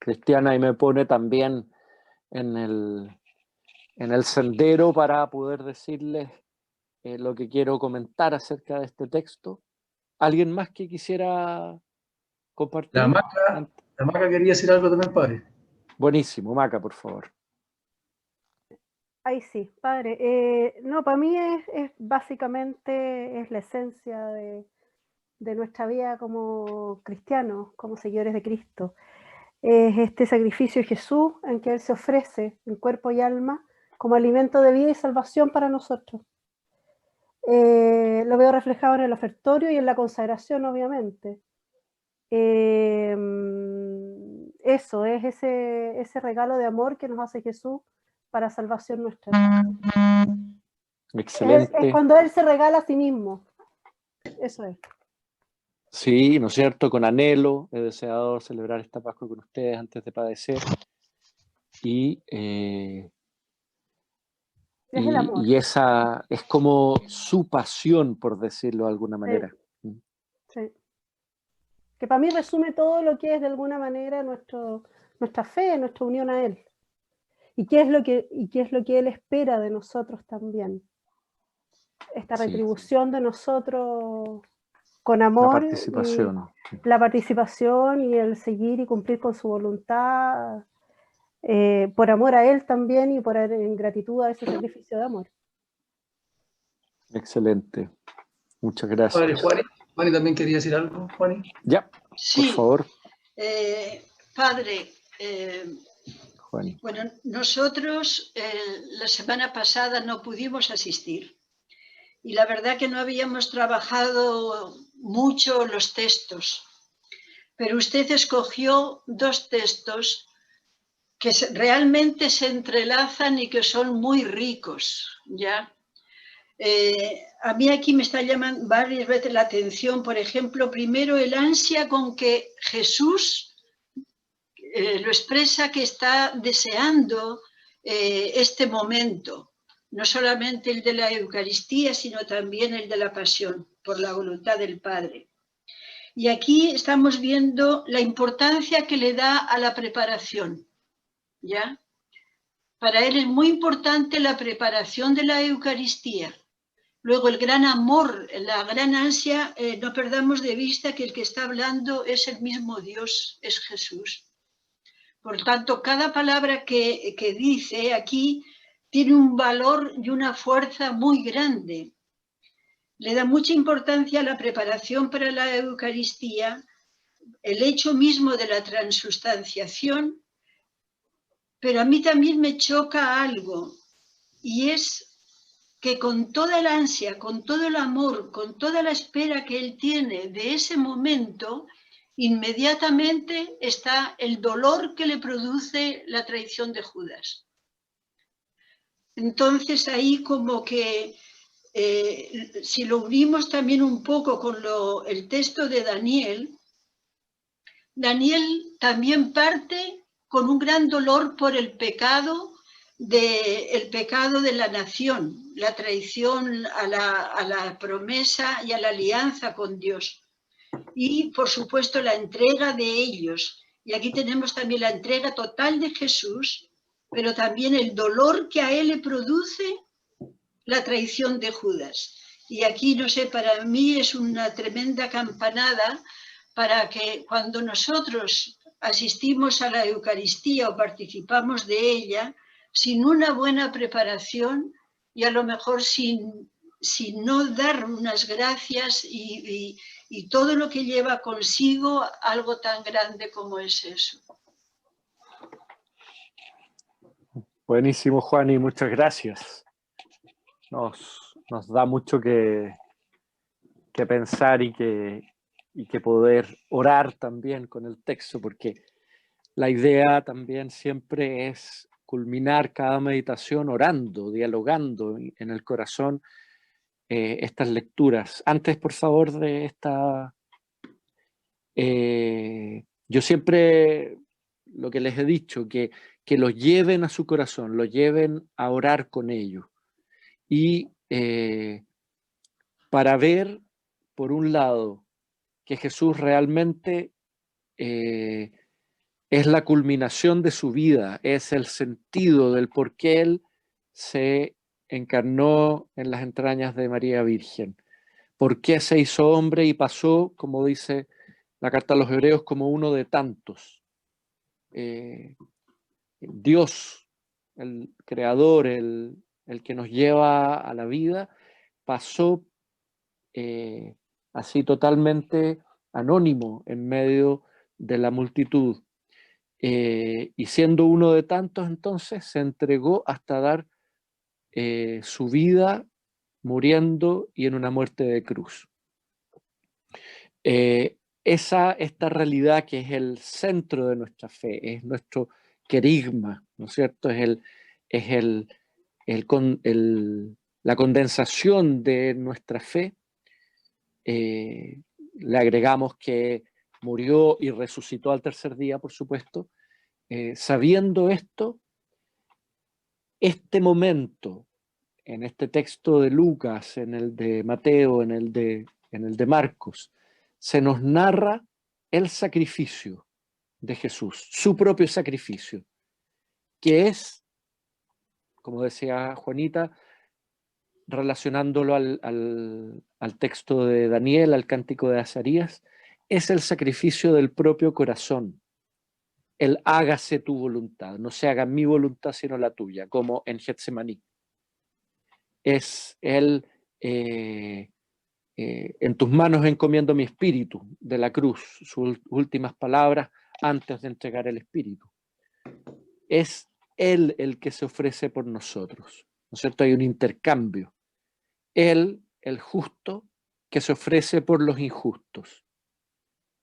Cristiana ahí me pone también en el sendero para poder decirles lo que quiero comentar acerca de este texto. ¿Alguien más que quisiera compartir? La Maca quería decir algo también, padre. Buenísimo, Maca, por favor. Ahí sí, padre. No, para mí es básicamente es la esencia de nuestra vida como cristianos, como seguidores de Cristo. Es este sacrificio de Jesús en que Él se ofrece en cuerpo y alma como alimento de vida y salvación para nosotros. Lo veo reflejado en el ofertorio y en la consagración, obviamente. Eso es ese regalo de amor que nos hace Jesús para salvación nuestra. Excelente. Es cuando Él se regala a sí mismo. Eso es. Sí, ¿no es cierto? Con anhelo he deseado celebrar esta Pascua con ustedes antes de padecer. Y el amor. y esa es como su pasión, por decirlo de alguna manera. Sí. Que para mí resume todo lo que es de alguna manera nuestra fe, nuestra unión a Él. Y qué es lo que Él espera de nosotros también. Esta retribución de nosotros con amor. La participación y el seguir y cumplir con su voluntad. Por amor a Él también y en gratitud a ese sacrificio de amor. Excelente. Muchas gracias. Padre Juani también quería decir algo, Juani. Ya, sí, por favor. Padre, Juani. bueno, nosotros la semana pasada no pudimos asistir y la verdad que no habíamos trabajado mucho los textos, pero usted escogió 2 textos que realmente se entrelazan y que son muy ricos, ¿ya? A mí aquí me está llamando varias veces la atención, por ejemplo, primero el ansia con que Jesús lo expresa que está deseando este momento, no solamente el de la Eucaristía, sino también el de la pasión, por la voluntad del Padre. Y aquí estamos viendo la importancia que le da a la preparación, ¿ya? Para él es muy importante la preparación de la Eucaristía. Luego el gran amor, la gran ansia, no perdamos de vista que el que está hablando es el mismo Dios, es Jesús. Por tanto, cada palabra que dice aquí tiene un valor y una fuerza muy grande. Le da mucha importancia a la preparación para la Eucaristía, el hecho mismo de la transustanciación, pero a mí también me choca algo, y es que con toda la ansia, con todo el amor, con toda la espera que él tiene de ese momento, inmediatamente está el dolor que le produce la traición de Judas. Entonces ahí como que si lo unimos también un poco con el texto de Daniel, Daniel también parte con un gran dolor por el pecado de la nación, la traición a la promesa y a la alianza con Dios. Y, por supuesto, la entrega de ellos. Y aquí tenemos también la entrega total de Jesús, pero también el dolor que a él le produce la traición de Judas. Y aquí, no sé, para mí es una tremenda campanada para que cuando nosotros asistimos a la Eucaristía o participamos de ella, sin una buena preparación y a lo mejor sin no dar unas gracias y todo lo que lleva consigo algo tan grande como es eso. Buenísimo, Juan, y muchas gracias. Nos da mucho que pensar y que poder orar también con el texto, porque la idea también siempre es culminar cada meditación orando, dialogando en el corazón estas lecturas. Antes, por favor, de esta... yo siempre lo que les he dicho, que los lleven a su corazón, los lleven a orar con ellos. Y para ver, por un lado, que Jesús realmente es la culminación de su vida, es el sentido del por qué Él se encarnó en las entrañas de María Virgen, por qué se hizo hombre y pasó, como dice la carta a los Hebreos, como uno de tantos. Dios el creador, el que nos lleva a la vida, pasó así totalmente anónimo en medio de la multitud. Y siendo uno de tantos, entonces se entregó hasta dar su vida muriendo y en una muerte de cruz. Esta realidad que es el centro de nuestra fe, es nuestro querigma, ¿no es cierto? Es la condensación de nuestra fe. Le agregamos que murió y resucitó al tercer día, por supuesto. Sabiendo esto, este momento, en este texto de Lucas, en el de Mateo, en el de Marcos, se nos narra el sacrificio de Jesús, su propio sacrificio, que es, como decía Juanita, relacionándolo al texto de Daniel, al cántico de Azarías, es el sacrificio del propio corazón. El hágase tu voluntad, no se haga mi voluntad sino la tuya, como en Getsemaní. Es el en tus manos encomiendo mi espíritu, de la cruz, sus últimas palabras antes de entregar el espíritu. Es Él el que se ofrece por nosotros, ¿no es cierto? Hay un intercambio. Él, el justo, que se ofrece por los injustos.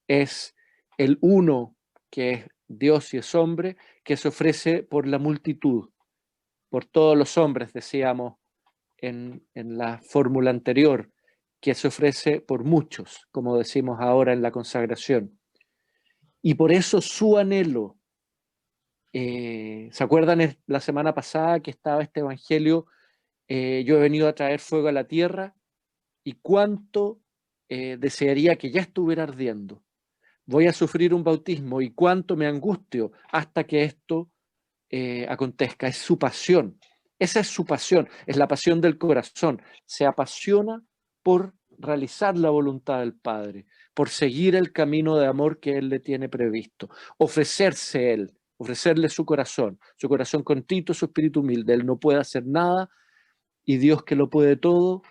Es el uno que es Dios y es hombre, que se ofrece por la multitud, por todos los hombres, decíamos en la fórmula anterior, que se ofrece por muchos, como decimos ahora en la consagración. Y por eso su anhelo, ¿se acuerdan la semana pasada que estaba este evangelio? Yo he venido a traer fuego a la tierra, y cuánto desearía que ya estuviera ardiendo. Voy a sufrir un bautismo y cuánto me angustio hasta que esto acontezca. Es su pasión. Esa es su pasión, es la pasión del corazón. Se apasiona por realizar la voluntad del Padre, por seguir el camino de amor que Él le tiene previsto, ofrecerse Él, ofrecerle su corazón contrito, su espíritu humilde. Él no puede hacer nada y Dios, que lo puede todo,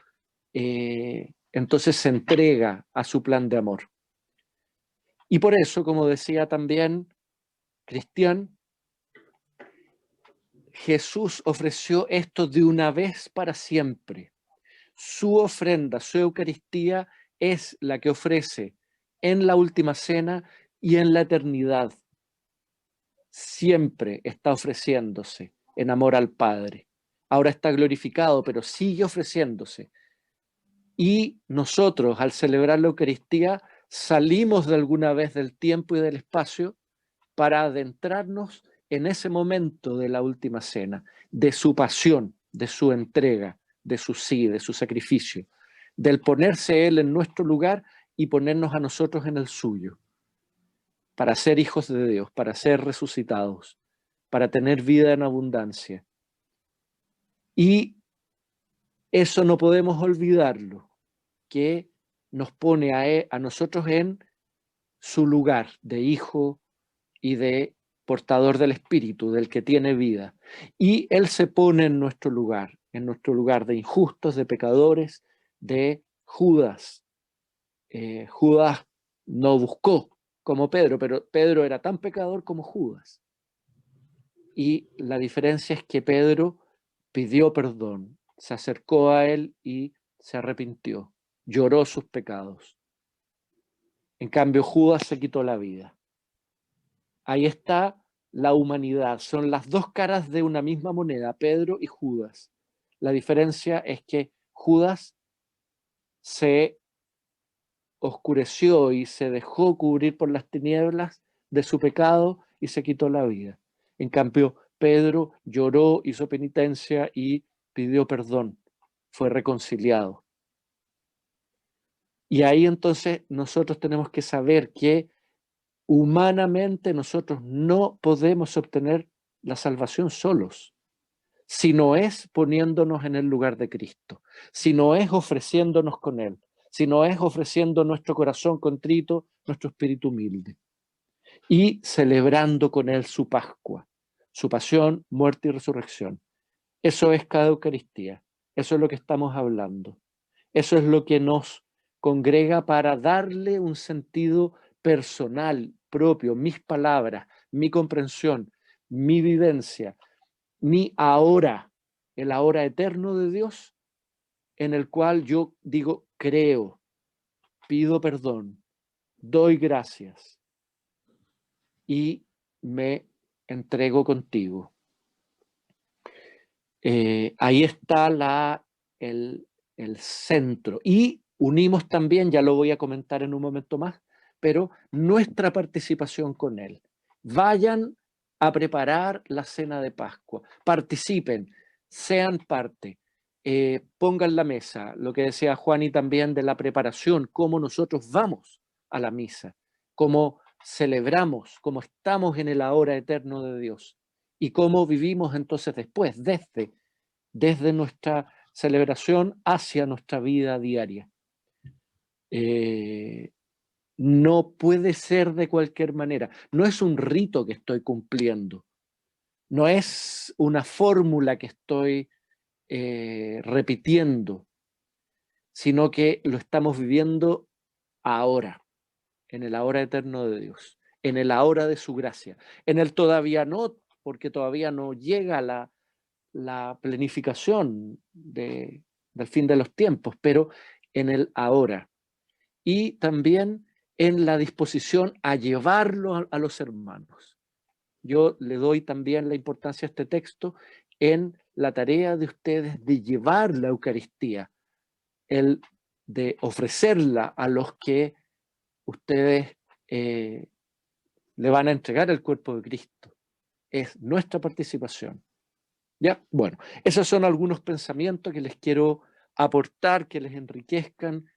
entonces se entrega a su plan de amor. Y por eso, como decía también Cristian, Jesús ofreció esto de una vez para siempre. Su ofrenda, su Eucaristía, es la que ofrece en la última cena y en la eternidad. Siempre está ofreciéndose en amor al Padre. Ahora está glorificado, pero sigue ofreciéndose. Y nosotros, al celebrar la Eucaristía, salimos de alguna vez del tiempo y del espacio para adentrarnos en ese momento de la última cena, de su pasión, de su entrega, de su sí, de su sacrificio, del ponerse Él en nuestro lugar y ponernos a nosotros en el suyo, para ser hijos de Dios, para ser resucitados, para tener vida en abundancia. Y eso no podemos olvidarlo, que nos pone a nosotros en su lugar de hijo y de portador del Espíritu, del que tiene vida. Y Él se pone en nuestro lugar de injustos, de pecadores, de Judas. Judas no buscó como Pedro, pero Pedro era tan pecador como Judas. Y la diferencia es que Pedro pidió perdón, se acercó a Él y se arrepintió, lloró sus pecados. En cambio, Judas se quitó la vida. Ahí está la humanidad, son las dos caras de una misma moneda, Pedro y Judas. La diferencia es que Judas se oscureció y se dejó cubrir por las tinieblas de su pecado y se quitó la vida. En cambio, Pedro lloró, hizo penitencia y pidió perdón, fue reconciliado. Y ahí entonces nosotros tenemos que saber que humanamente nosotros no podemos obtener la salvación solos, si no es poniéndonos en el lugar de Cristo, si no es ofreciéndonos con Él, si no es ofreciendo nuestro corazón contrito, nuestro espíritu humilde, y celebrando con Él su Pascua, su pasión, muerte y resurrección. Eso es cada Eucaristía, eso es lo que estamos hablando. Eso es lo que nos congrega para darle un sentido personal, propio, mis palabras, mi comprensión, mi vivencia, mi ahora, el ahora eterno de Dios, en el cual yo digo, creo, pido perdón, doy gracias y me entrego contigo. Ahí está el centro. Y unimos también, ya lo voy a comentar en un momento más, pero nuestra participación con él. Vayan a preparar la cena de Pascua, participen, sean parte, pongan la mesa, lo que decía Juani también de la preparación, cómo nosotros vamos a la misa, cómo celebramos, cómo estamos en el ahora eterno de Dios y cómo vivimos entonces después, desde nuestra celebración hacia nuestra vida diaria. No puede ser de cualquier manera. No es un rito que estoy cumpliendo. No es una fórmula que estoy repitiendo, sino que lo estamos viviendo ahora, en el ahora eterno de Dios, en el ahora de su gracia. En el todavía no, porque todavía no llega la planificación del fin de los tiempos, pero en el ahora. Y también en la disposición a llevarlo a los hermanos. Yo le doy también la importancia a este texto en la tarea de ustedes de llevar la Eucaristía, de ofrecerla a los que ustedes le van a entregar el cuerpo de Cristo. Es nuestra participación. ¿Ya? Bueno, esos son algunos pensamientos que les quiero aportar, que les enriquezcan.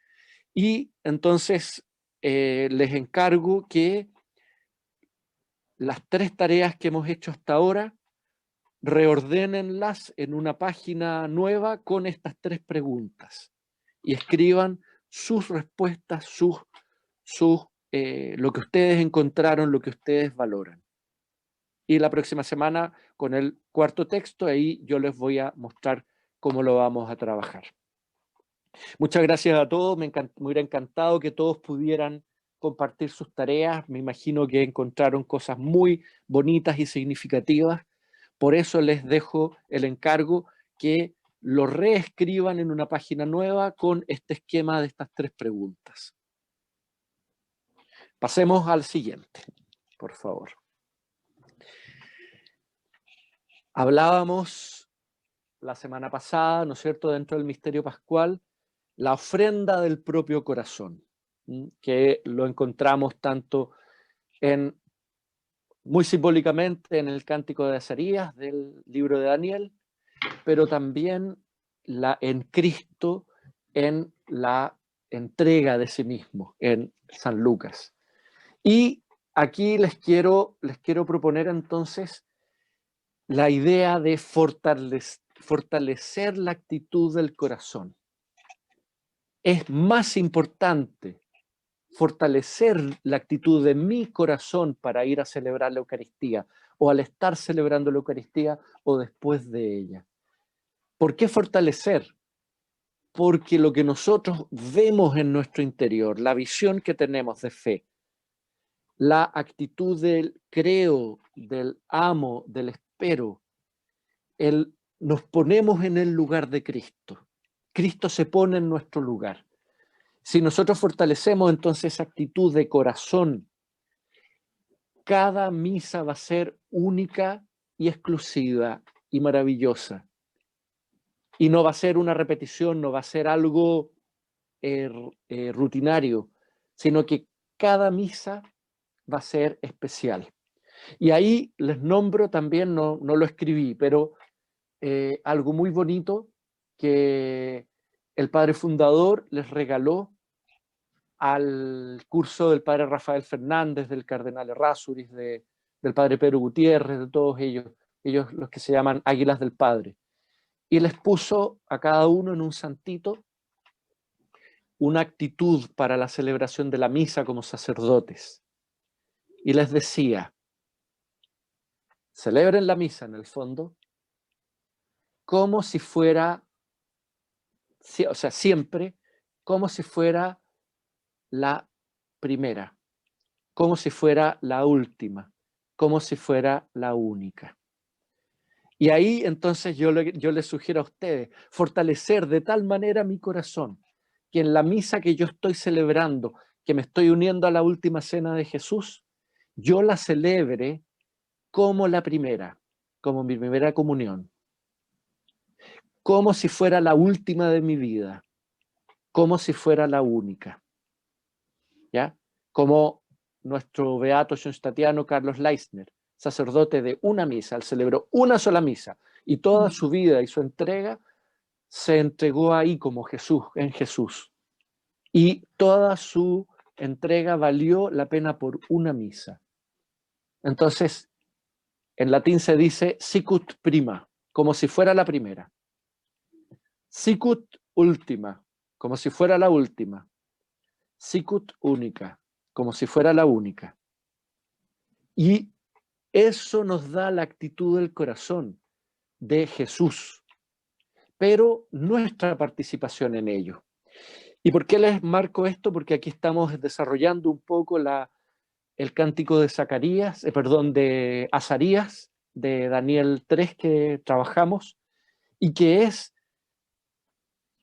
Y entonces les encargo que las 3 tareas que hemos hecho hasta ahora, reordénenlas en una página nueva con estas 3 preguntas y escriban sus respuestas, lo que ustedes encontraron, lo que ustedes valoran. Y la próxima semana, con el 4.º texto, ahí yo les voy a mostrar cómo lo vamos a trabajar. Muchas gracias a todos, me hubiera encantado que todos pudieran compartir sus tareas, me imagino que encontraron cosas muy bonitas y significativas, por eso les dejo el encargo que lo reescriban en una página nueva con este esquema de estas 3 preguntas. Pasemos al siguiente, por favor. Hablábamos la semana pasada, ¿no es cierto?, dentro del misterio pascual, la ofrenda del propio corazón, que lo encontramos tanto muy simbólicamente en el Cántico de Azarías del libro de Daniel, pero también en Cristo, en la entrega de sí mismo, en San Lucas. Y aquí les quiero proponer entonces la idea de fortalecer la actitud del corazón. Es más importante fortalecer la actitud de mi corazón para ir a celebrar la Eucaristía, o al estar celebrando la Eucaristía, o después de ella. ¿Por qué fortalecer? Porque lo que nosotros vemos en nuestro interior, la visión que tenemos de fe, la actitud del creo, del amo, del espero, nos ponemos en el lugar de Cristo. Cristo se pone en nuestro lugar. Si nosotros fortalecemos entonces esa actitud de corazón, cada misa va a ser única y exclusiva y maravillosa. Y no va a ser una repetición, no va a ser algo rutinario, sino que cada misa va a ser especial. Y ahí les nombro también, no lo escribí, pero algo muy bonito que el padre fundador les regaló al curso del padre Rafael Fernández, del cardenal Errázuriz, del padre Pedro Gutiérrez, de todos ellos los que se llaman Águilas del Padre. Y les puso a cada uno en un santito una actitud para la celebración de la misa como sacerdotes. Y les decía, celebren la misa en el fondo como si fuera, o sea, siempre como si fuera la primera, como si fuera la última, como si fuera la única. Y ahí entonces yo les sugiero a ustedes fortalecer de tal manera mi corazón que en la misa que yo estoy celebrando, que me estoy uniendo a la última cena de Jesús, yo la celebre como la primera, como mi primera comunión, como si fuera la última de mi vida, como si fuera la única. ¿Ya? Como nuestro beato schoenstattiano Carlos Leisner, sacerdote de una misa, él celebró una sola misa y toda su vida y su entrega se entregó ahí como Jesús, en Jesús. Y toda su entrega valió la pena por una misa. Entonces, en latín se dice sicut prima, como si fuera la primera. Sicut ultima, como si fuera la última. Sicut única, como si fuera la única. Y eso nos da la actitud del corazón de Jesús, pero nuestra participación en ello. ¿Y por qué les marco esto? Porque aquí estamos desarrollando un poco el cántico de de Azarías, de Daniel 3 que trabajamos, y que es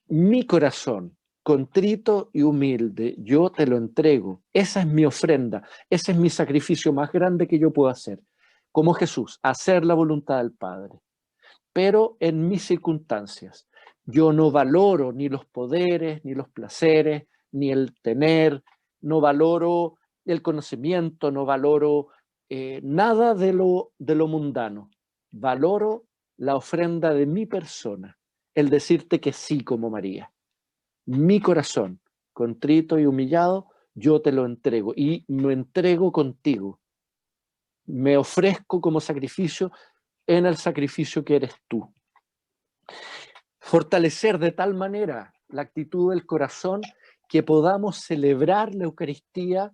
mi corazón contrito y humilde, yo te lo entrego. Esa es mi ofrenda, ese es mi sacrificio más grande que yo puedo hacer. Como Jesús, hacer la voluntad del Padre. Pero en mis circunstancias, yo no valoro ni los poderes, ni los placeres, ni el tener, no valoro el conocimiento, no valoro nada de lo mundano. Valoro la ofrenda de mi persona, el decirte que sí como María. Mi corazón, contrito y humillado, yo te lo entrego y me entrego contigo. Me ofrezco como sacrificio en el sacrificio que eres tú. Fortalecer de tal manera la actitud del corazón que podamos celebrar la Eucaristía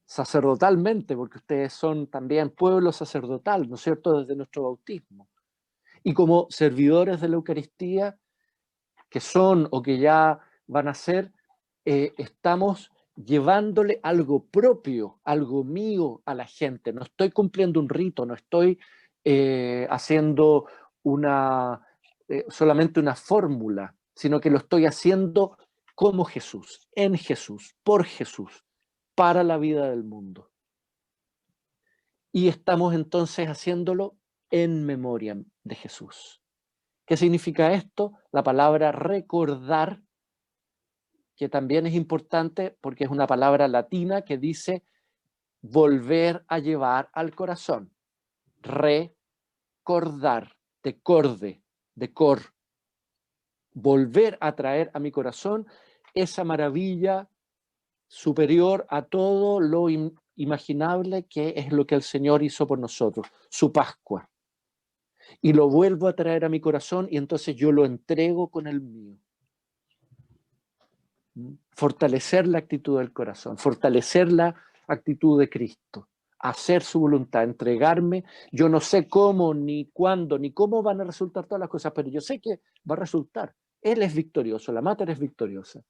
sacerdotalmente, porque ustedes son también pueblo sacerdotal, ¿no es cierto?, desde nuestro bautismo. Y como servidores de la Eucaristía, que son o que ya van a ser, estamos llevándole algo propio, algo mío a la gente. No estoy cumpliendo un rito, no estoy haciendo solamente una fórmula, sino que lo estoy haciendo como Jesús, en Jesús, por Jesús, para la vida del mundo. Y estamos entonces haciéndolo en memoria de Jesús. ¿Qué significa esto? La palabra recordar, que también es importante porque es una palabra latina que dice volver a llevar al corazón. Recordar, de corde, de cor. Volver a traer a mi corazón esa maravilla superior a todo lo imaginable que es lo que el Señor hizo por nosotros, su Pascua. Y lo vuelvo a traer a mi corazón y entonces yo lo entrego con el mío. Fortalecer la actitud del corazón, fortalecer la actitud de Cristo, hacer su voluntad, entregarme. Yo no sé cómo, ni cuándo, ni cómo van a resultar todas las cosas, pero yo sé que va a resultar. Él es victorioso, la Mater es victoriosa.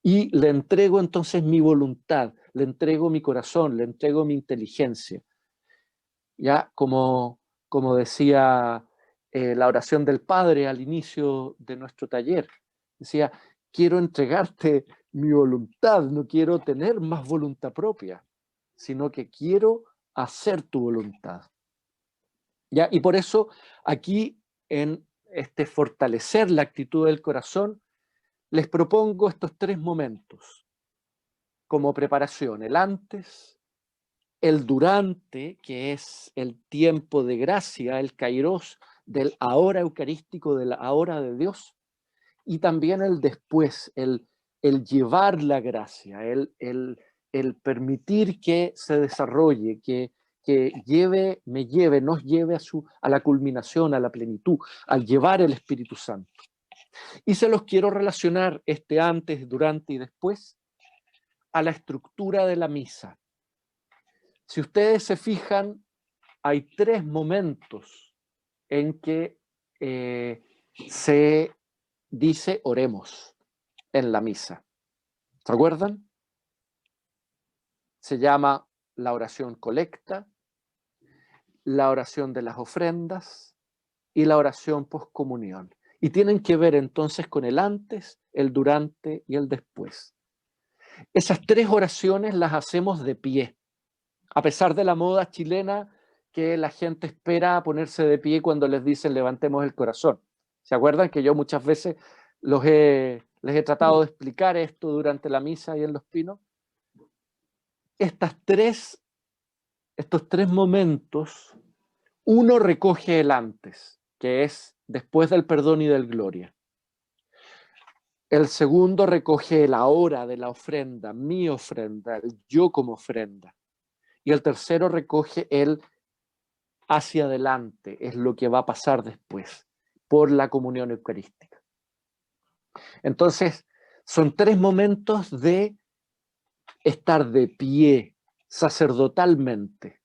Y le entrego entonces mi voluntad, le entrego mi corazón, le entrego mi inteligencia. Ya como decía la oración del Padre al inicio de nuestro taller, decía, quiero entregarte mi voluntad, no quiero tener más voluntad propia, sino que quiero hacer tu voluntad. ¿Ya? Y por eso aquí en fortalecer la actitud del corazón, les propongo estos 3 momentos como preparación, el antes, el durante, que es el tiempo de gracia, el kairos del ahora eucarístico, de la ahora de Dios, y también el después, el llevar la gracia, el permitir que se desarrolle, que nos lleve a la culminación, a la plenitud, al llevar el Espíritu Santo. Y se los quiero relacionar antes, durante y después a la estructura de la misa. Si ustedes se fijan, hay 3 momentos en que se dice oremos en la misa. ¿Se acuerdan? Se llama la oración colecta, la oración de las ofrendas y la oración poscomunión. Y tienen que ver entonces con el antes, el durante y el después. Esas 3 oraciones las hacemos de pie, a pesar de la moda chilena que la gente espera ponerse de pie cuando les dicen levantemos el corazón. ¿Se acuerdan que yo muchas veces les he tratado de explicar esto durante la misa y en los pinos? Estos 3 momentos, uno recoge el antes, que es después del perdón y del gloria. El segundo recoge el ahora de la ofrenda, mi ofrenda, el yo como ofrenda. Y el tercero recoge el hacia adelante, es lo que va a pasar después, por la comunión eucarística. Entonces, son 3 momentos de estar de pie sacerdotalmente,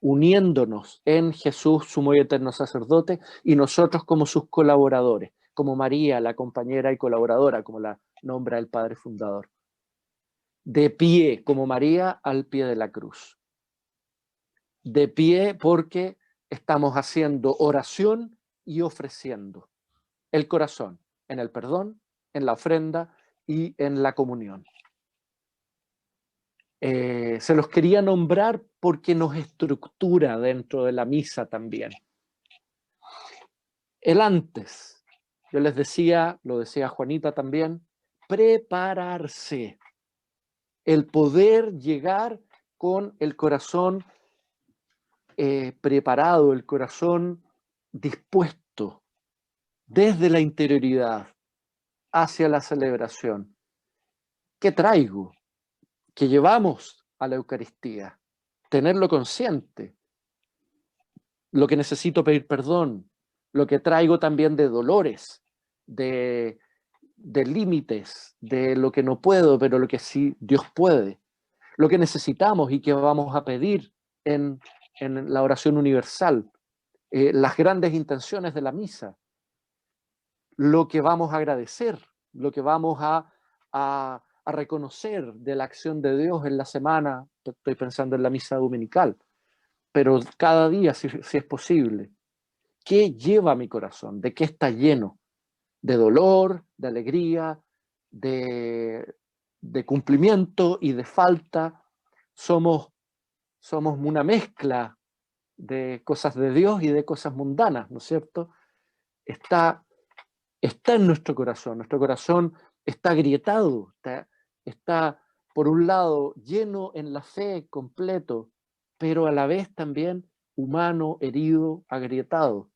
uniéndonos en Jesús, sumo y eterno sacerdote, y nosotros como sus colaboradores, como María, la compañera y colaboradora, como la nombra el Padre Fundador. De pie, como María, al pie de la cruz. De pie porque estamos haciendo oración y ofreciendo el corazón en el perdón, en la ofrenda y en la comunión. Se los quería nombrar porque nos estructura dentro de la misa también. El antes, yo les decía, lo decía Juanita también, prepararse. El poder llegar con el corazón preparado, el corazón dispuesto desde la interioridad hacia la celebración. ¿Qué traigo? ¿Qué llevamos a la Eucaristía? Tenerlo consciente. Lo que necesito pedir perdón, lo que traigo también de dolores, de límites, de lo que no puedo, pero lo que sí Dios puede. Lo que necesitamos y que vamos a pedir en la oración universal. Las grandes intenciones de la misa. Lo que vamos a agradecer, lo que vamos a reconocer de la acción de Dios en la semana. Estoy pensando en la misa dominical, pero cada día, si es posible. ¿Qué lleva mi corazón? ¿De qué está lleno? De dolor, de alegría, de cumplimiento y de falta. Somos una mezcla de cosas de Dios y de cosas mundanas, ¿no es cierto? Está en nuestro corazón está agrietado, está por un lado lleno en la fe completo, pero a la vez también humano, herido, agrietado.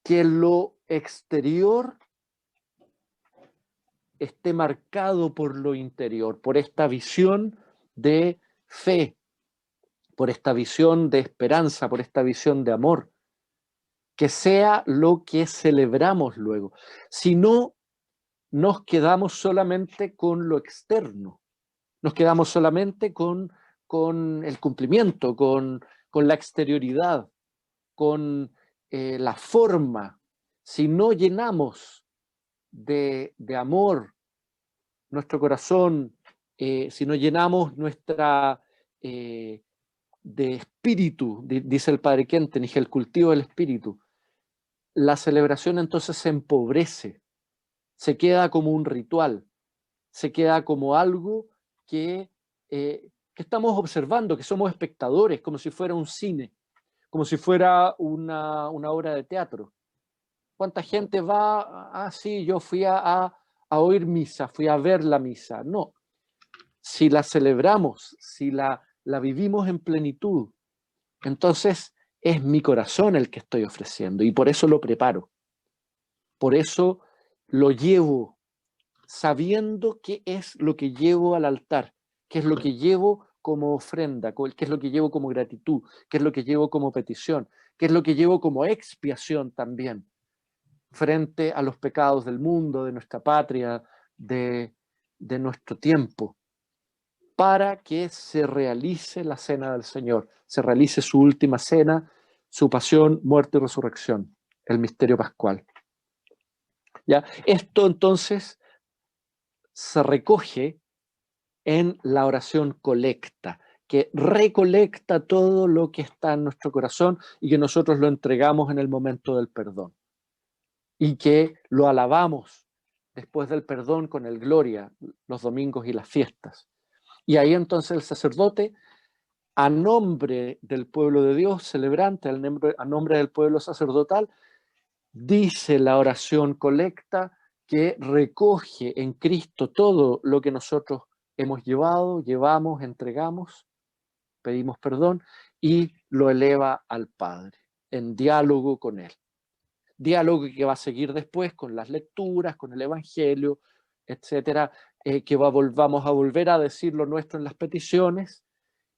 Que lo exterior esté marcado por lo interior, por esta visión de fe, por esta visión de esperanza, por esta visión de amor, que sea lo que celebramos luego. Si no, nos quedamos solamente con lo externo, nos quedamos solamente con el cumplimiento, con la exterioridad, con la forma. Si no llenamos de amor nuestro corazón, si no llenamos nuestra de espíritu, dice el Padre Kentenich, el cultivo del espíritu, la celebración entonces se empobrece, se queda como un ritual, se queda como algo que estamos observando, que somos espectadores, como si fuera un cine, como si fuera una obra de teatro. ¿Cuánta gente va? Ah, sí, yo fui a oír misa, fui a ver la misa. No, si la celebramos, si la vivimos en plenitud, entonces es mi corazón el que estoy ofreciendo y por eso lo preparo. Por eso lo llevo sabiendo qué es lo que llevo al altar, qué es lo que llevo como ofrenda, qué es lo que llevo como gratitud, qué es lo que llevo como petición, qué es lo que llevo como expiación también frente a los pecados del mundo, de nuestra patria, de nuestro tiempo. para que se realice la cena del Señor, se realice su última cena, su pasión, muerte y resurrección, el misterio pascual. ¿Ya? Esto entonces se recoge en la oración colecta, que recolecta todo lo que está en nuestro corazón y que nosotros lo entregamos en el momento del perdón. Y que lo alabamos después del perdón con el gloria, los domingos y las fiestas. Y ahí entonces el sacerdote, a nombre del pueblo de Dios celebrante, a nombre del pueblo sacerdotal, dice la oración colecta que recoge en Cristo todo lo que nosotros hemos llevado, llevamos, entregamos, pedimos perdón y lo eleva al Padre en diálogo con Él. Diálogo que va a seguir después con las lecturas, con el Evangelio, etcétera, que vamos a volver a decir lo nuestro en las peticiones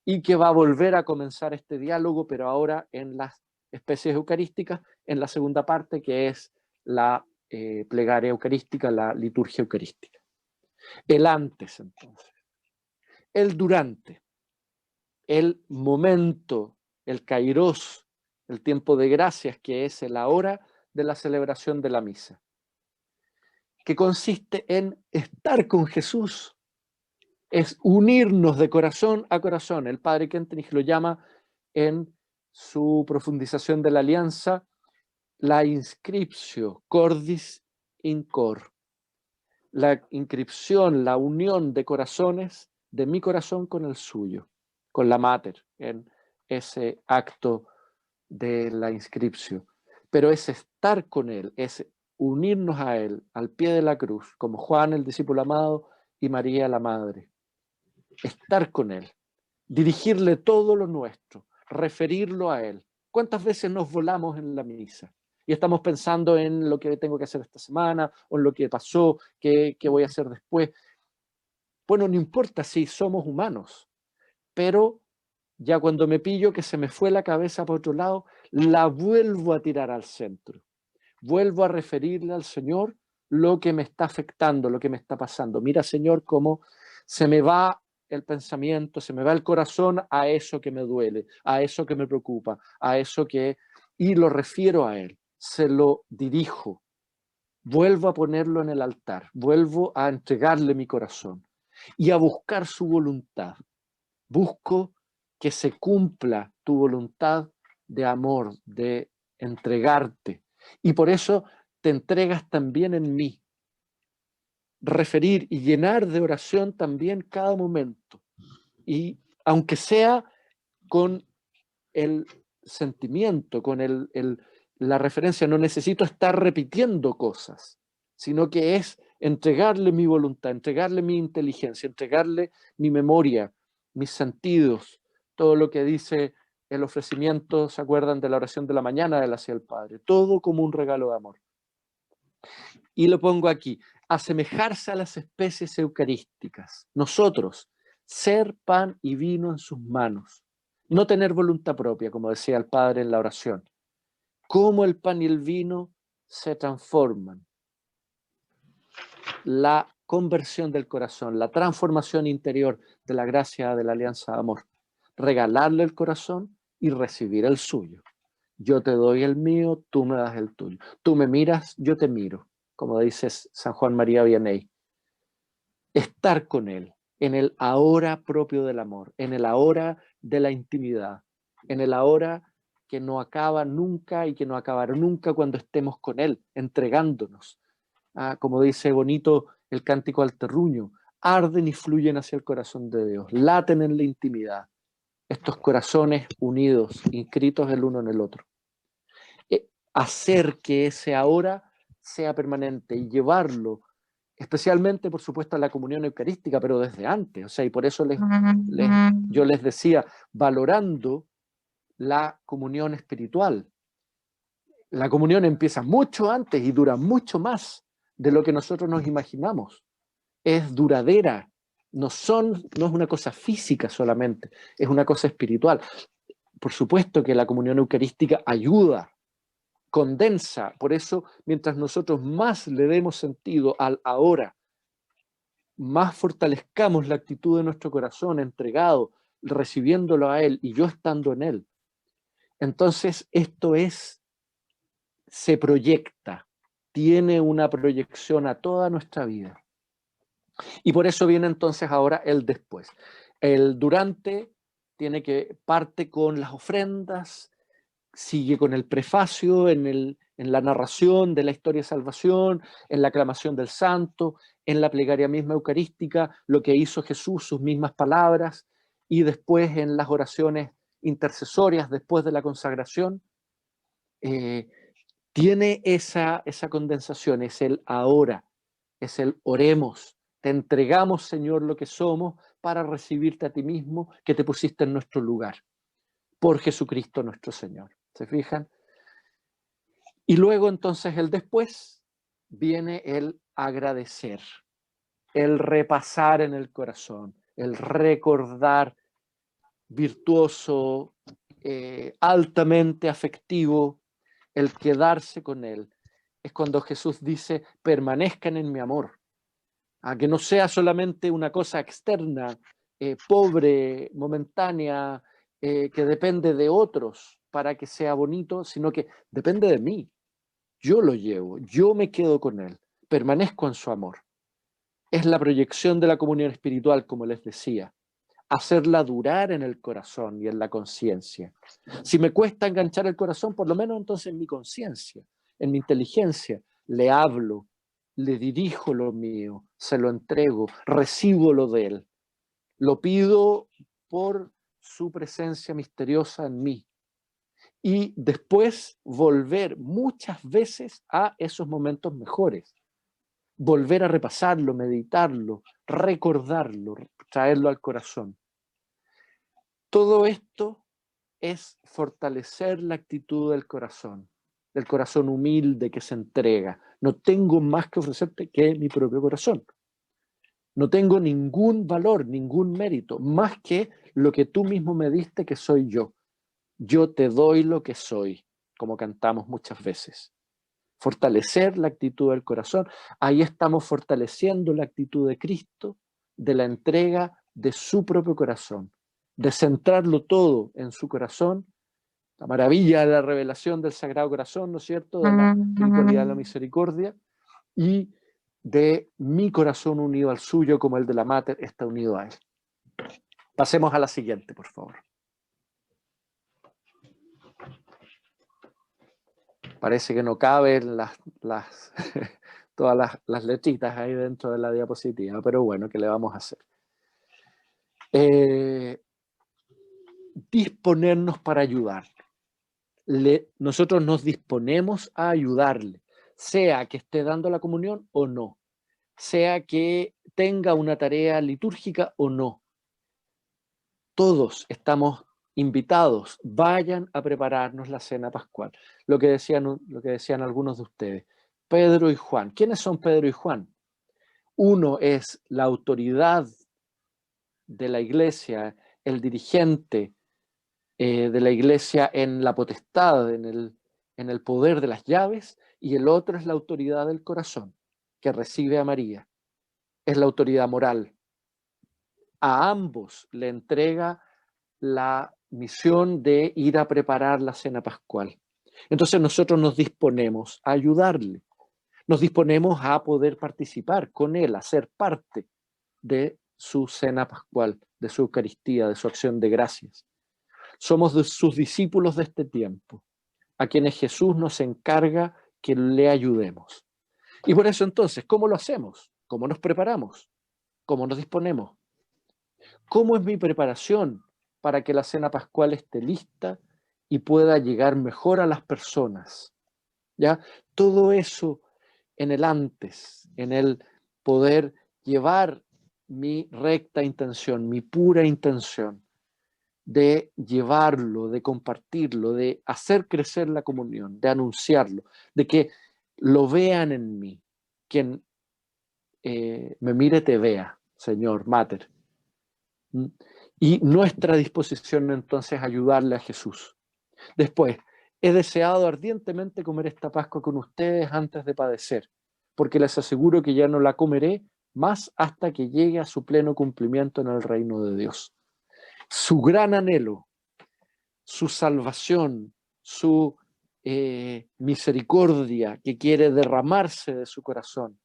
y que va a volver a comenzar este diálogo, pero ahora en las especies eucarísticas, en la segunda parte, que es la plegaria eucarística, la liturgia eucarística. El antes, entonces. El durante. El momento, el kairos, el tiempo de gracias, que es el ahora de la celebración de la misa, que consiste en estar con Jesús, es unirnos de corazón a corazón. El padre Kentenich lo llama en su profundización de la alianza la inscriptio cordis in cor, la inscripción, la unión de corazones de mi corazón con el suyo, con la mater, en ese acto de la inscripción. Pero es estar con Él, es unirnos a Él, al pie de la cruz, como Juan, el discípulo amado, y María, la madre. Estar con Él, dirigirle todo lo nuestro, referirlo a Él. ¿Cuántas veces nos volamos en la misa? Y estamos pensando en lo que tengo que hacer esta semana, o en lo que pasó, qué voy a hacer después. Bueno, no importa si somos humanos, pero ya cuando me pillo que se me fue la cabeza para otro lado, la vuelvo a tirar al centro. Vuelvo a referirle al Señor lo que me está afectando, lo que me está pasando. Mira, Señor, cómo se me va el pensamiento, se me va el corazón a eso que me duele, a eso que me preocupa, a eso que... Y lo refiero a Él, se lo dirijo. Vuelvo a ponerlo en el altar, vuelvo a entregarle mi corazón y a buscar su voluntad. Busco que se cumpla tu voluntad de amor, de entregarte. Y por eso te entregas también en mí. Referir y llenar de oración también cada momento. Y aunque sea con el sentimiento, con la referencia, no necesito estar repitiendo cosas, sino que es entregarle mi voluntad, entregarle mi inteligencia, entregarle mi memoria, mis sentidos, todo lo que dice el ofrecimiento, ¿se acuerdan de la oración de la mañana de la hacia el Padre? Todo como un regalo de amor. Y lo pongo aquí, asemejarse a las especies eucarísticas. Nosotros, ser pan y vino en sus manos. No tener voluntad propia, como decía el Padre en la oración. Cómo el pan y el vino se transforman. La conversión del corazón, la transformación interior de la gracia de la alianza de amor. Regalarle el corazón y recibir el suyo. Yo te doy el mío, tú me das el tuyo. Tú me miras, yo te miro, como dice San Juan María Vianney. Estar con Él, en el ahora propio del amor, en el ahora de la intimidad, en el ahora que no acaba nunca y que no acabará nunca cuando estemos con Él, entregándonos. Como dice bonito el cántico al terruño, arden y fluyen hacia el corazón de Dios, laten en la intimidad. Estos corazones unidos, inscritos el uno en el otro. Hacer que ese ahora sea permanente y llevarlo, especialmente, por supuesto, a la comunión eucarística, pero desde antes. O sea, y por eso yo les decía, valorando la comunión espiritual. La comunión empieza mucho antes y dura mucho más de lo que nosotros nos imaginamos. Es duradera. No es una cosa física solamente, es una cosa espiritual. Por supuesto que la comunión eucarística ayuda, condensa. Por eso, mientras nosotros más le demos sentido al ahora, más fortalezcamos la actitud de nuestro corazón entregado, recibiéndolo a Él y yo estando en Él, entonces esto se proyecta, tiene una proyección a toda nuestra vida. Y por eso viene entonces ahora el después. El durante parte con las ofrendas, sigue con el prefacio, en la narración de la historia de salvación, en la aclamación del santo, en la plegaria misma eucarística, lo que hizo Jesús, sus mismas palabras, y después en las oraciones intercesorias después de la consagración. Tiene esa condensación, es el ahora, es el oremos. Te entregamos, Señor, lo que somos para recibirte a ti mismo, que te pusiste en nuestro lugar, por Jesucristo nuestro Señor. ¿Se fijan? Y luego entonces el después viene el agradecer, el repasar en el corazón, el recordar virtuoso, altamente afectivo, el quedarse con Él. Es cuando Jesús dice, permanezcan en mi amor. Que no sea solamente una cosa externa, pobre, momentánea, que depende de otros para que sea bonito, sino que depende de mí. Yo lo llevo, yo me quedo con Él, permanezco en su amor. Es la proyección de la comunión espiritual, como les decía, hacerla durar en el corazón y en la conciencia. Si me cuesta enganchar el corazón, por lo menos entonces en mi conciencia, en mi inteligencia, le hablo, le dirijo lo mío, se lo entrego, recibo lo de Él. Lo pido por su presencia misteriosa en mí. Y después volver muchas veces a esos momentos mejores. Volver a repasarlo, meditarlo, recordarlo, traerlo al corazón. Todo esto es fortalecer la actitud del corazón humilde que se entrega. No tengo más que ofrecerte que mi propio corazón. No tengo ningún valor, ningún mérito, más que lo que tú mismo me diste que soy yo. Yo te doy lo que soy, como cantamos muchas veces. Fortalecer la actitud del corazón. Ahí estamos fortaleciendo la actitud de Cristo, de la entrega de su propio corazón, de centrarlo todo en su corazón. La maravilla de la revelación del Sagrado Corazón, ¿no es cierto? De la espiritualidad de la misericordia, y de mi corazón unido al suyo, como el de la Mater está unido a él. Pasemos a la siguiente, por favor. Parece que no caben todas las letritas ahí dentro de la diapositiva, pero bueno, ¿qué le vamos a hacer? Disponernos para ayudar. Nosotros nos disponemos a ayudarle, sea que esté dando la comunión o no, sea que tenga una tarea litúrgica o no. Todos estamos invitados, vayan a prepararnos la cena pascual. Lo que decían algunos de ustedes. Pedro y Juan. ¿Quiénes son Pedro y Juan? Uno es la autoridad de la iglesia, el dirigente de la iglesia en la potestad, en el poder de las llaves, y el otro es la autoridad del corazón, que recibe a María. Es la autoridad moral. A ambos le entrega la misión de ir a preparar la cena pascual. Entonces nosotros nos disponemos a ayudarle, nos disponemos a poder participar con él, a ser parte de su cena pascual, de su Eucaristía, de su acción de gracias. Somos sus discípulos de este tiempo, a quienes Jesús nos encarga que le ayudemos. Y por eso entonces, ¿cómo lo hacemos? ¿Cómo nos preparamos? ¿Cómo nos disponemos? ¿Cómo es mi preparación para que la cena pascual esté lista y pueda llegar mejor a las personas? ¿Ya? Todo eso en el antes, en el poder llevar mi recta intención, mi pura intención de llevarlo, de compartirlo, de hacer crecer la comunión, de anunciarlo, de que lo vean en mí. Quien me mire te vea, Señor, Mater. Y nuestra disposición entonces a ayudarle a Jesús. Después, he deseado ardientemente comer esta Pascua con ustedes antes de padecer, porque les aseguro que ya no la comeré más hasta que llegue a su pleno cumplimiento en el reino de Dios. Su gran anhelo, su salvación, su misericordia que quiere derramarse de su corazón.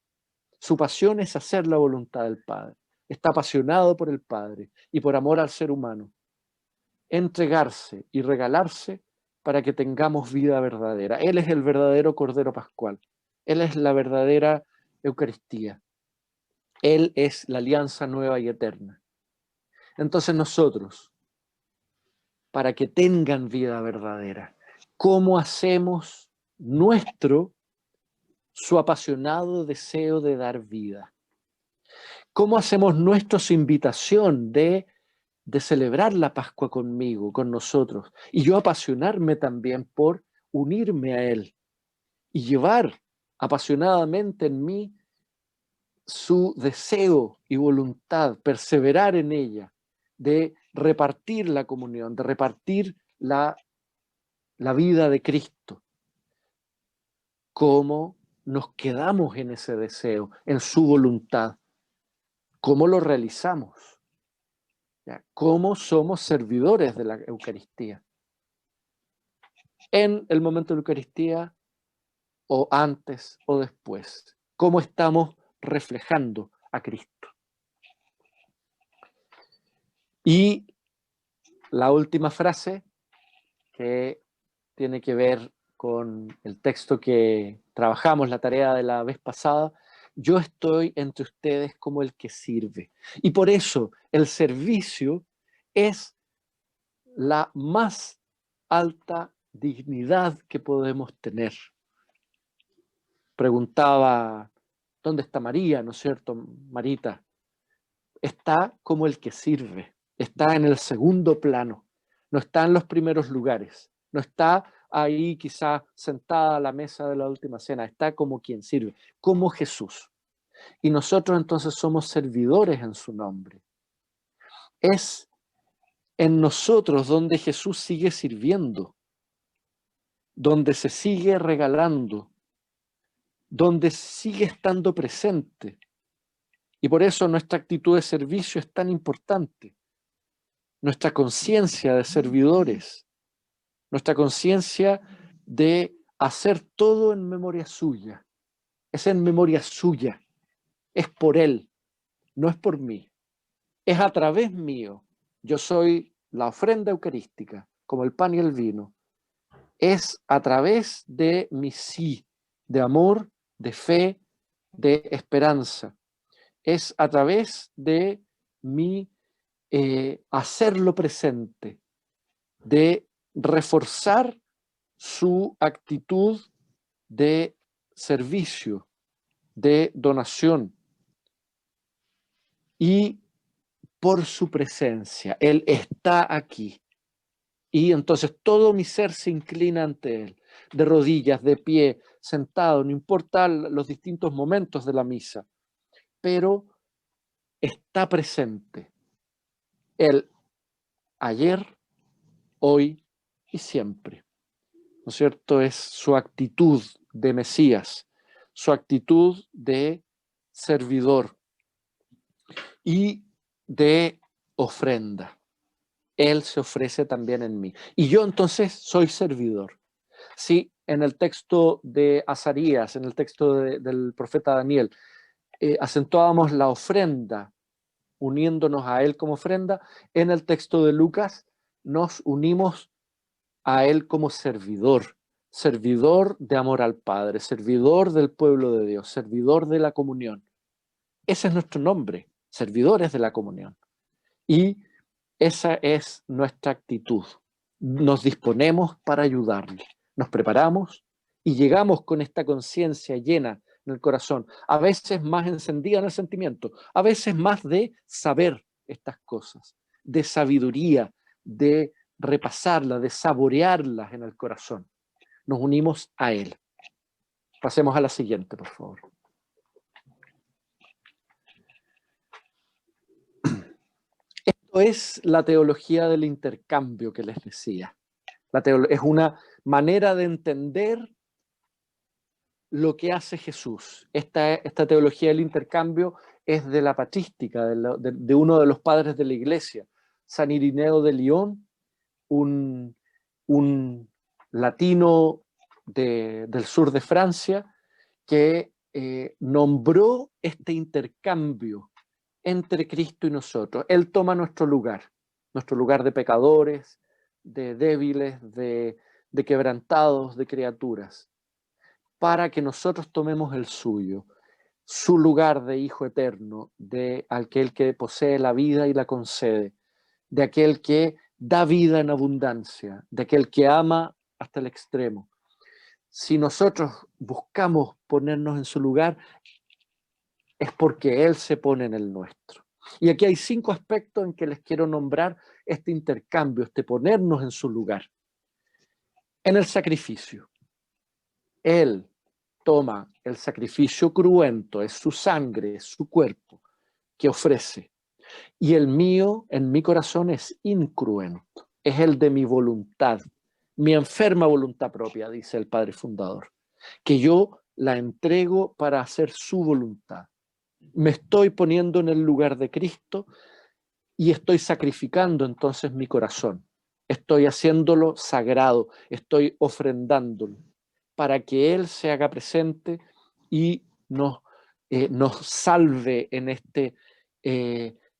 Su pasión es hacer la voluntad del Padre. Está apasionado por el Padre y por amor al ser humano. Entregarse y regalarse para que tengamos vida verdadera. Él es el verdadero Cordero Pascual. Él es la verdadera Eucaristía. Él es la alianza nueva y eterna. Entonces nosotros, para que tengan vida verdadera, ¿cómo hacemos nuestro su apasionado deseo de dar vida? ¿Cómo hacemos nuestra su invitación de celebrar la Pascua conmigo, con nosotros? Y yo apasionarme también por unirme a Él y llevar apasionadamente en mí su deseo y voluntad, perseverar en ella, de repartir la comunión, de repartir la vida de Cristo. ¿Cómo nos quedamos en ese deseo, en su voluntad? ¿Cómo lo realizamos? ¿Ya? ¿Cómo somos servidores de la Eucaristía? En el momento de la Eucaristía, o antes o después. ¿Cómo estamos reflejando a Cristo? Y la última frase, que tiene que ver con el texto que trabajamos, la tarea de la vez pasada: yo estoy entre ustedes como el que sirve. Y por eso el servicio es la más alta dignidad que podemos tener. Preguntaba, ¿dónde está María? ¿No es cierto, Marita? Está como el que sirve, está en el segundo plano, no está en los primeros lugares, no está ahí quizá sentada a la mesa de la última cena, está como quien sirve, como Jesús. Y nosotros entonces somos servidores en su nombre. Es en nosotros donde Jesús sigue sirviendo, donde se sigue regalando, donde sigue estando presente. Y por eso nuestra actitud de servicio es tan importante. Nuestra conciencia de servidores, nuestra conciencia de hacer todo en memoria suya. Es en memoria suya, es por Él, no es por mí. Es a través mío. Yo soy la ofrenda eucarística, como el pan y el vino. Es a través de mi sí, de amor, de fe, de esperanza. Es a través de mi hacerlo presente, de reforzar su actitud de servicio, de donación. Y por su presencia, Él está aquí. Y entonces todo mi ser se inclina ante Él, de rodillas, de pie, sentado, no importa los distintos momentos de la misa, pero está presente. Él ayer, hoy y siempre. ¿No es cierto? Es su actitud de Mesías, su actitud de servidor y de ofrenda. Él se ofrece también en mí. Y yo entonces soy servidor. Si en el texto de Azarías, en el texto del profeta Daniel, acentuábamos la ofrenda, uniéndonos a Él como ofrenda, en el texto de Lucas nos unimos a Él como servidor, servidor de amor al Padre, servidor del pueblo de Dios, servidor de la comunión. Ese es nuestro nombre, servidores de la comunión. Y esa es nuestra actitud. Nos disponemos para ayudarle, nos preparamos y llegamos con esta conciencia llena en el corazón, a veces más encendida en el sentimiento, a veces más de saber estas cosas, de sabiduría, de repasarlas, de saborearlas en el corazón. Nos unimos a Él. Pasemos a la siguiente, por favor. Esto es la teología del intercambio que les decía. Es una manera de entender lo que hace Jesús. Esta teología del intercambio es de la patrística, de uno de los padres de la iglesia, San Irineo de Lyon, un latino del sur de Francia, que nombró este intercambio entre Cristo y nosotros. Él toma nuestro lugar de pecadores, de débiles, de quebrantados, de criaturas, para que nosotros tomemos el suyo, su lugar de Hijo eterno, de aquel que posee la vida y la concede, de aquel que da vida en abundancia, de aquel que ama hasta el extremo. Si nosotros buscamos ponernos en su lugar, es porque Él se pone en el nuestro. Y aquí hay 5 aspectos en que les quiero nombrar este intercambio, este ponernos en su lugar. En el sacrificio. Él toma el sacrificio cruento, es su sangre, es su cuerpo, que ofrece. Y el mío, en mi corazón, es incruento. Es el de mi voluntad, mi enferma voluntad propia, dice el Padre Fundador, que yo la entrego para hacer su voluntad. Me estoy poniendo en el lugar de Cristo y estoy sacrificando entonces mi corazón. Estoy haciéndolo sagrado, estoy ofrendándolo para que Él se haga presente y nos salve en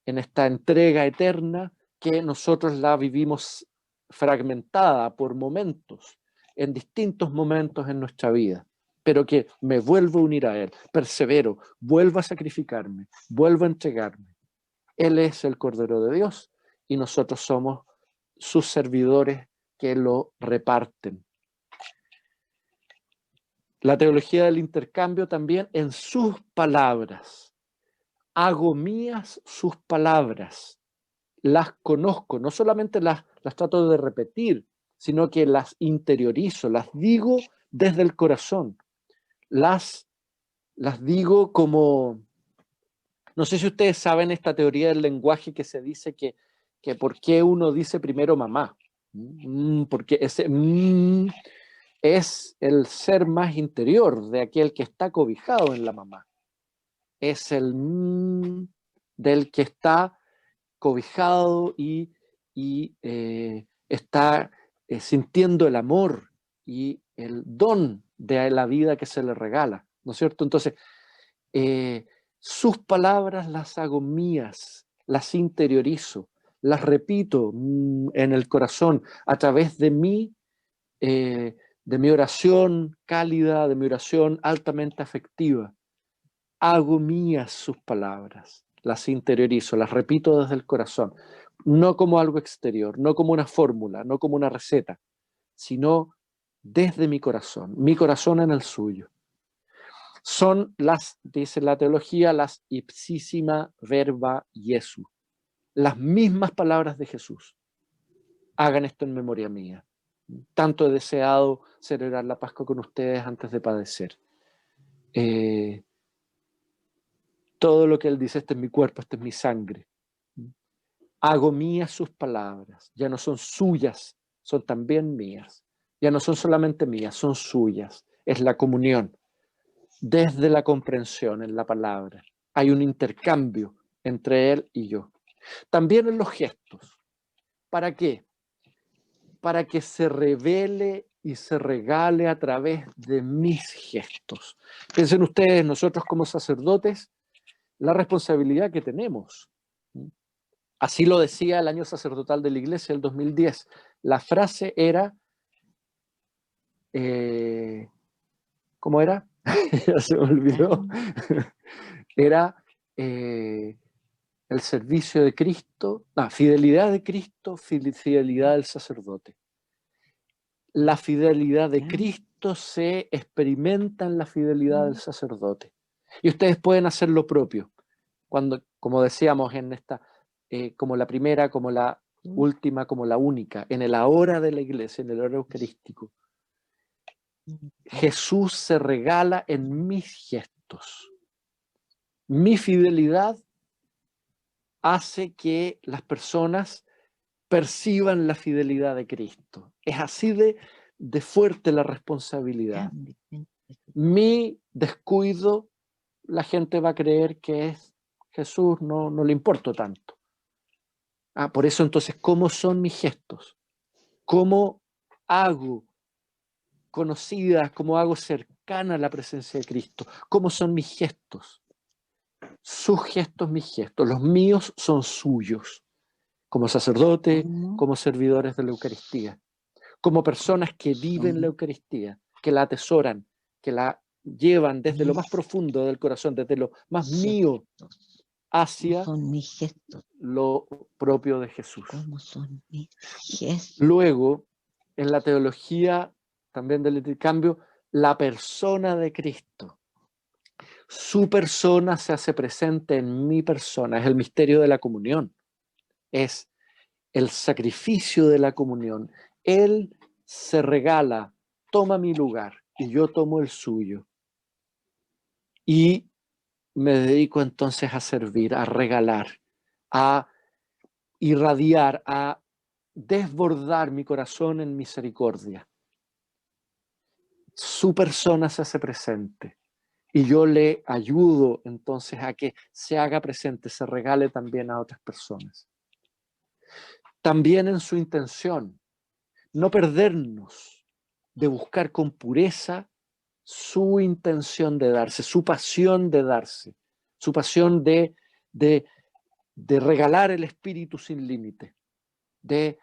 esta entrega eterna que nosotros la vivimos fragmentada por momentos, en distintos momentos en nuestra vida, pero que me vuelvo a unir a Él, persevero, vuelvo a sacrificarme, vuelvo a entregarme. Él es el Cordero de Dios y nosotros somos sus servidores que lo reparten. La teología del intercambio también en sus palabras. Hago mías sus palabras, las conozco, no solamente las trato de repetir, sino que las interiorizo, las digo desde el corazón. Las digo como, no sé si ustedes saben esta teoría del lenguaje que se dice que por qué uno dice primero mamá, porque ese es el ser más interior de aquel que está cobijado en la mamá. Es el del que está cobijado y está sintiendo el amor y el don de la vida que se le regala, ¿no es cierto? Entonces, sus palabras las hago mías, las interiorizo, las repito en el corazón a través de mi oración cálida, de mi oración altamente afectiva. Hago mías sus palabras, las interiorizo, las repito desde el corazón, no como algo exterior, no como una fórmula, no como una receta, sino desde mi corazón en el suyo. Son dice la teología, las ipsissima verba Jesu, las mismas palabras de Jesús. Hagan esto en memoria mía. Tanto he deseado celebrar la Pascua con ustedes antes de padecer. Todo lo que Él dice, este es mi cuerpo, esta es mi sangre. Hago mías sus palabras, ya no son suyas, son también mías. Ya no son solamente mías, son suyas. Es la comunión. Desde la comprensión en la palabra. Hay un intercambio entre Él y yo. También en los gestos. ¿Para qué? Para que se revele y se regale a través de mis gestos. Piensen ustedes, nosotros como sacerdotes, la responsabilidad que tenemos. Así lo decía el año sacerdotal de la Iglesia, el 2010. La frase era, ¿cómo era? Ya se me olvidó. Era el servicio de Cristo, fidelidad de Cristo, fidelidad del sacerdote. La fidelidad de Cristo se experimenta en la fidelidad del sacerdote. Y ustedes pueden hacer lo propio. Cuando, como decíamos en esta, como la primera, como la última, como la única, en el ahora de la iglesia, en el hora eucarístico, Jesús se regala en mis gestos. Mi fidelidad hace que las personas perciban la fidelidad de Cristo. Es así de fuerte la responsabilidad. Mi descuido, la gente va a creer que es Jesús no le importo tanto. Por eso entonces, ¿cómo son mis gestos? ¿Cómo hago conocida, cómo hago cercana la presencia de Cristo? ¿Cómo son mis gestos? Sus gestos, mis gestos. Los míos son suyos. Como sacerdote, como servidores de la Eucaristía. Como personas que viven la Eucaristía, que la atesoran, que la llevan desde lo más profundo del corazón, desde lo más mío, hacia lo propio de Jesús. Luego, en la teología también del intercambio, la persona de Cristo. Su persona se hace presente en mi persona, es el misterio de la comunión, es el sacrificio de la comunión. Él se regala, toma mi lugar y yo tomo el suyo. Y me dedico entonces a servir, a regalar, a irradiar, a desbordar mi corazón en misericordia. Su persona se hace presente y yo le ayudo entonces a que se haga presente, se regale también a otras personas. También en su intención, no perdernos de buscar con pureza su intención de darse, su pasión de darse, su pasión de regalar el espíritu sin límite, de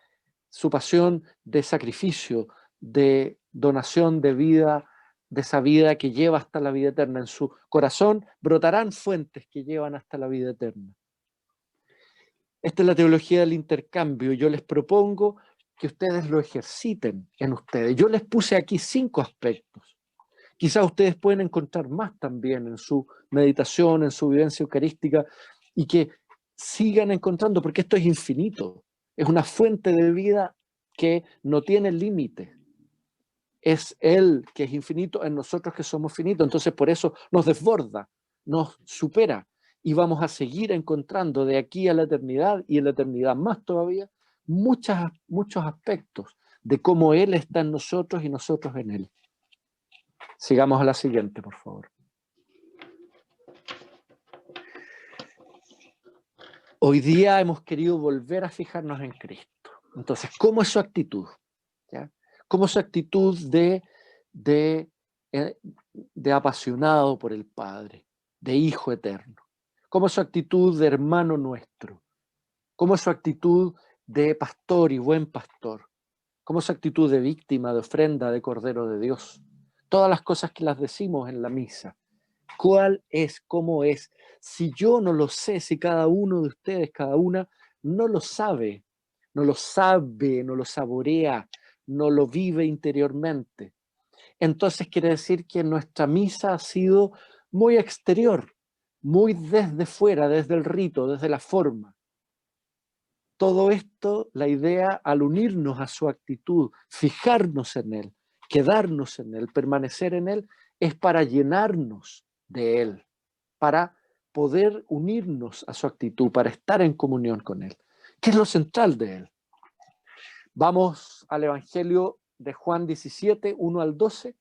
su pasión de sacrificio, de donación de vida, de esa vida que lleva hasta la vida eterna. En su corazón brotarán fuentes que llevan hasta la vida eterna. Esta es la teología del intercambio. Yo les propongo que ustedes lo ejerciten en ustedes. Yo les puse aquí 5 aspectos. Quizás ustedes pueden encontrar más también en su meditación, en su vivencia eucarística, y que sigan encontrando, porque esto es infinito. Es una fuente de vida que no tiene límite. Es Él que es infinito en nosotros que somos finitos. Entonces por eso nos desborda, nos supera. Y vamos a seguir encontrando de aquí a la eternidad y en la eternidad más todavía muchos aspectos de cómo Él está en nosotros y nosotros en Él. Sigamos a la siguiente, por favor. Hoy día hemos querido volver a fijarnos en Cristo. Entonces, ¿cómo es su actitud? ¿Ya? ¿Cómo es su actitud de apasionado por el Padre, de Hijo eterno? ¿Cómo es su actitud de hermano nuestro? ¿Cómo es su actitud de pastor y buen pastor? ¿Cómo es su actitud de víctima, de ofrenda, de Cordero de Dios? Todas las cosas que las decimos en la misa. ¿Cuál es? ¿Cómo es? Si yo no lo sé, si cada uno de ustedes, cada una, no lo sabe, no lo saborea, no lo vive interiormente, entonces quiere decir que nuestra misa ha sido muy exterior, muy desde fuera, desde el rito, desde la forma. Todo esto, la idea al unirnos a su actitud, fijarnos en Él, quedarnos en Él, permanecer en Él, es para llenarnos de Él, para poder unirnos a su actitud, para estar en comunión con Él, que es lo central de Él. Vamos al Evangelio de Juan 17, 1 al 12.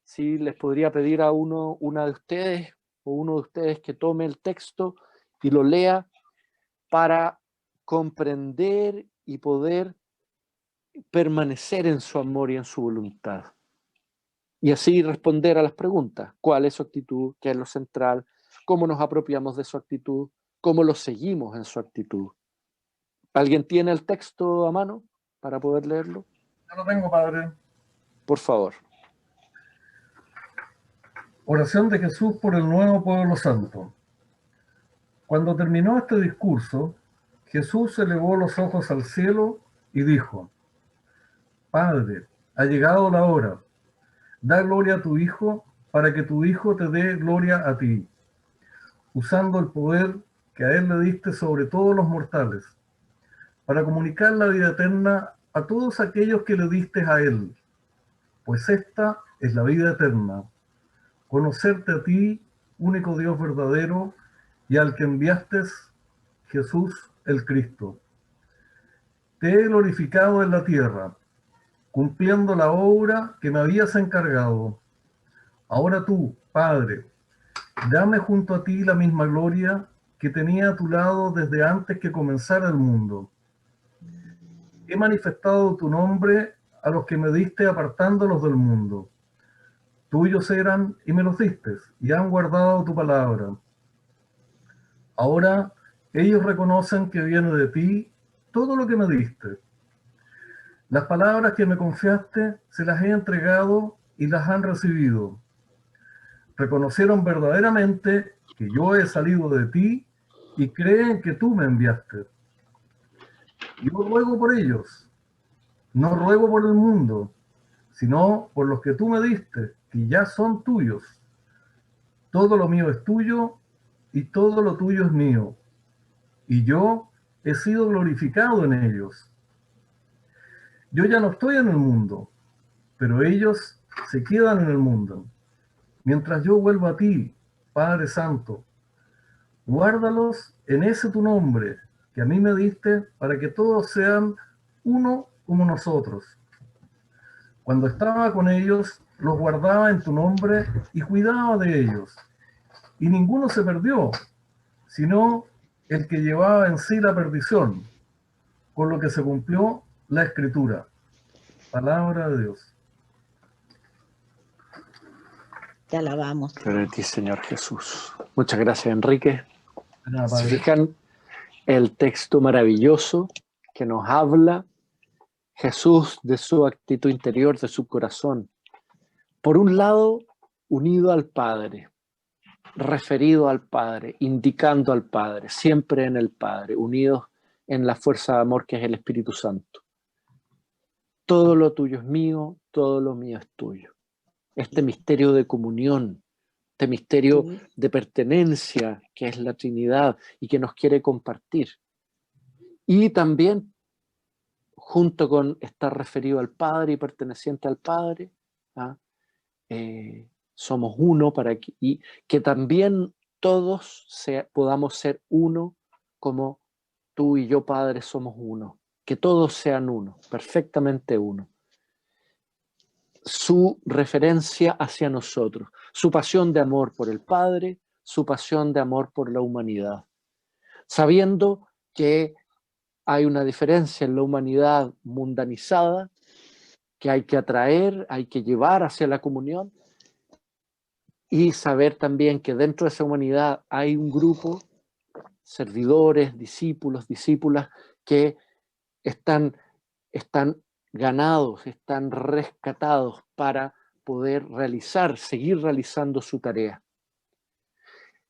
Si les podría pedir a una de ustedes o uno de ustedes que tome el texto y lo lea para comprender y poder permanecer en su amor y en su voluntad. Y así responder a las preguntas. ¿Cuál es su actitud? ¿Qué es lo central? ¿Cómo nos apropiamos de su actitud? ¿Cómo lo seguimos en su actitud? ¿Alguien tiene el texto a mano para poder leerlo? Yo lo tengo, padre. Por favor. Oración de Jesús por el nuevo pueblo santo. Cuando terminó este discurso, Jesús elevó los ojos al cielo y dijo: Padre, ha llegado la hora. Da gloria a tu Hijo, para que tu Hijo te dé gloria a ti, usando el poder que a Él le diste sobre todos los mortales, para comunicar la vida eterna a todos aquellos que le diste a Él. Pues esta es la vida eterna, conocerte a ti, único Dios verdadero, y al que enviaste, Jesús el Cristo. Te he glorificado en la tierra, cumpliendo la obra que me habías encargado. Ahora tú, Padre, dame junto a ti la misma gloria que tenía a tu lado desde antes que comenzara el mundo. He manifestado tu nombre a los que me diste apartándolos del mundo. Tuyos eran y me los diste, y han guardado tu palabra. Ahora ellos reconocen que viene de ti todo lo que me diste. Las palabras que me confiaste se las he entregado y las han recibido. Reconocieron verdaderamente que yo he salido de ti y creen que tú me enviaste. Yo ruego por ellos, no ruego por el mundo, sino por los que tú me diste, que ya son tuyos. Todo lo mío es tuyo y todo lo tuyo es mío. Y yo he sido glorificado en ellos. Yo ya no estoy en el mundo, pero ellos se quedan en el mundo. Mientras yo vuelvo a ti, Padre Santo, guárdalos en ese tu nombre que a mí me diste para que todos sean uno como nosotros. Cuando estaba con ellos, los guardaba en tu nombre y cuidaba de ellos. Y ninguno se perdió, sino el que llevaba en sí la perdición, con lo que se cumplió la Escritura. Palabra de Dios. Te alabamos. Gloria a ti, Señor Jesús. Muchas gracias, Enrique. Nada, ¿Se Padre. fijan el texto maravilloso que nos habla Jesús de su actitud interior, de su corazón? Por un lado, unido al Padre, referido al Padre, indicando al Padre, siempre en el Padre, unidos en la fuerza de amor que es el Espíritu Santo. Todo lo tuyo es mío, todo lo mío es tuyo. Este misterio de comunión, este misterio de pertenencia que es la Trinidad y que nos quiere compartir. Y también, junto con estar referido al Padre y perteneciente al Padre, somos uno para que, y que también todos podamos ser uno como tú y yo, Padre, somos uno. Que todos sean uno, perfectamente uno. Su referencia hacia nosotros, su pasión de amor por el Padre, su pasión de amor por la humanidad. Sabiendo que hay una diferencia en la humanidad mundanizada, que hay que atraer, hay que llevar hacia la comunión, y saber también que dentro de esa humanidad hay un grupo, servidores, discípulos, discípulas, que están ganados, están rescatados para poder seguir realizando su tarea.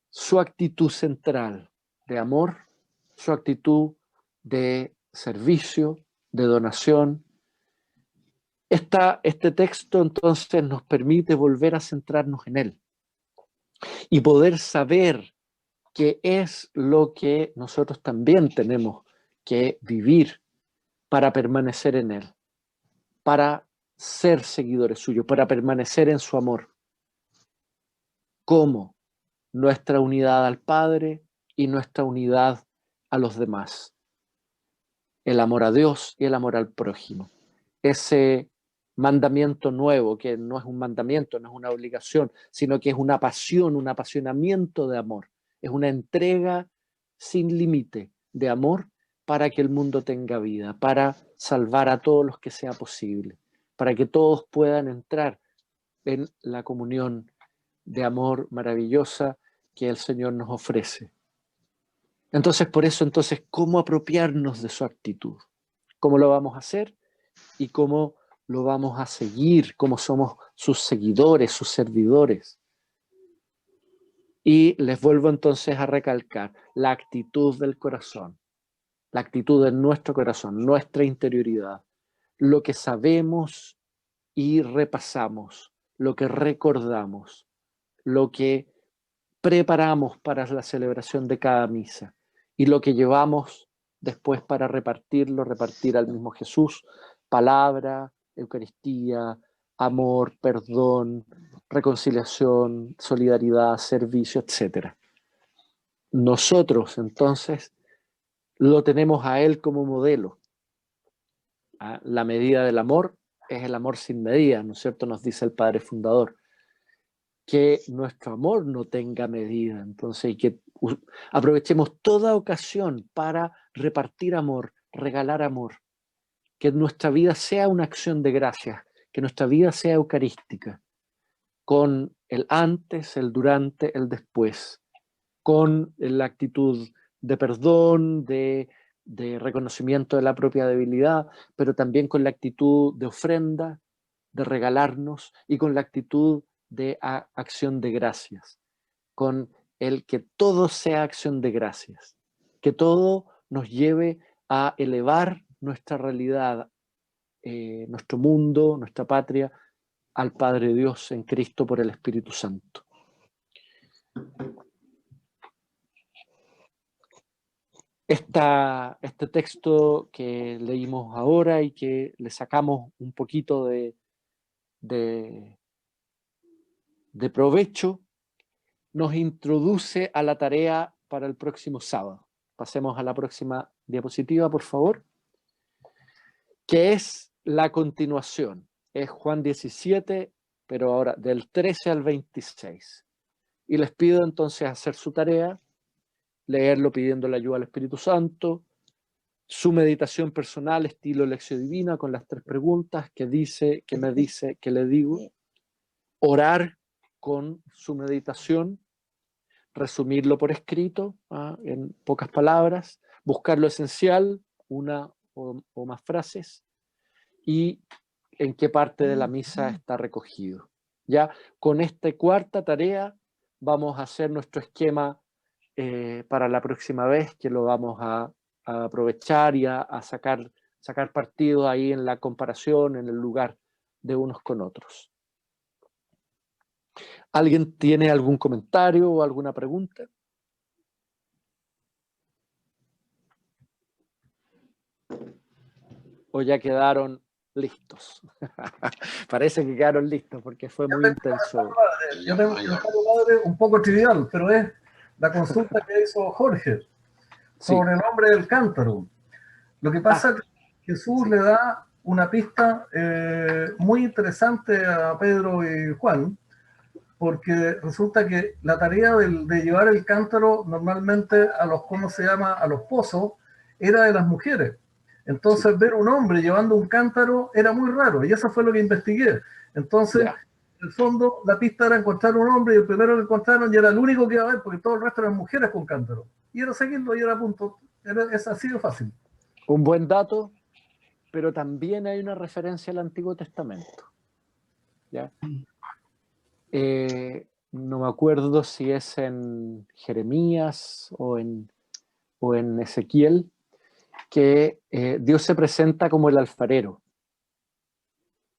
Su actitud central de amor, su actitud de servicio, de donación. Este texto entonces nos permite volver a centrarnos en él y poder saber qué es lo que nosotros también tenemos que vivir para permanecer en él, para ser seguidores suyos, para permanecer en su amor. ¿Cómo? Nuestra unidad al Padre y nuestra unidad a los demás. El amor a Dios y el amor al prójimo. Ese mandamiento nuevo, que no es un mandamiento, no es una obligación, sino que es una pasión, un apasionamiento de amor. Es una entrega sin límite de amor para que el mundo tenga vida, para salvar a todos los que sea posible, para que todos puedan entrar en la comunión de amor maravillosa que el Señor nos ofrece. Entonces, por eso, ¿cómo apropiarnos de su actitud? ¿Cómo lo vamos a hacer? ¿Y cómo lo vamos a seguir? ¿Cómo somos sus seguidores, sus servidores? Y les vuelvo entonces a recalcar la actitud del corazón. La actitud de nuestro corazón, nuestra interioridad, lo que sabemos y repasamos, lo que recordamos, lo que preparamos para la celebración de cada misa y lo que llevamos después para repartir al mismo Jesús, palabra, Eucaristía, amor, perdón, reconciliación, solidaridad, servicio, etc. Nosotros entonces lo tenemos a Él como modelo. La medida del amor es el amor sin medida, ¿no es cierto? Nos dice el Padre Fundador. Que nuestro amor no tenga medida, entonces, y que aprovechemos toda ocasión para repartir amor, regalar amor. Que nuestra vida sea una acción de gracias, que nuestra vida sea eucarística, con el antes, el durante, el después, con la actitud de perdón, de reconocimiento de la propia debilidad, pero también con la actitud de ofrenda, de regalarnos, y con la actitud de acción de gracias, con el que todo sea acción de gracias, que todo nos lleve a elevar nuestra realidad, nuestro mundo, nuestra patria, al Padre Dios en Cristo por el Espíritu Santo. Este texto que leímos ahora y que le sacamos un poquito de provecho, nos introduce a la tarea para el próximo sábado. Pasemos a la próxima diapositiva, por favor, que es la continuación. Es Juan 17, pero ahora del 13 al 26. Y les pido entonces hacer su tarea, leerlo pidiendo la ayuda al Espíritu Santo, su meditación personal estilo Lección Divina con las 3 preguntas, qué dice, qué me dice, qué le digo, orar con su meditación, resumirlo por escrito, en pocas palabras, buscar lo esencial, una o más frases, y en qué parte de la misa está recogido. Ya con esta cuarta tarea vamos a hacer nuestro esquema para la próxima vez, que lo vamos a aprovechar y a sacar partido ahí en la comparación, en el lugar de unos con otros. ¿Alguien tiene algún comentario o alguna pregunta? ¿O ya quedaron listos? Parece que quedaron listos porque fue muy intenso. Yo tengo un poco trivial, pero es la consulta que hizo Jorge sobre el nombre del cántaro. Lo que pasa es que Jesús le da una pista muy interesante a Pedro y Juan, porque resulta que la tarea de llevar el cántaro normalmente a los, ¿cómo se llama?, a los pozos, era de las mujeres. Entonces ver un hombre llevando un cántaro era muy raro, y eso fue lo que investigué. Entonces, en el fondo, la pista era encontrar un hombre, y el primero que encontraron y era el único que iba a ver, porque todo el resto eran mujeres con cántaro. Y era seguirlo y era punto. Es así de fácil. Un buen dato, pero también hay una referencia al Antiguo Testamento. ¿Ya? No me acuerdo si es en Jeremías o en Ezequiel, que Dios se presenta como el alfarero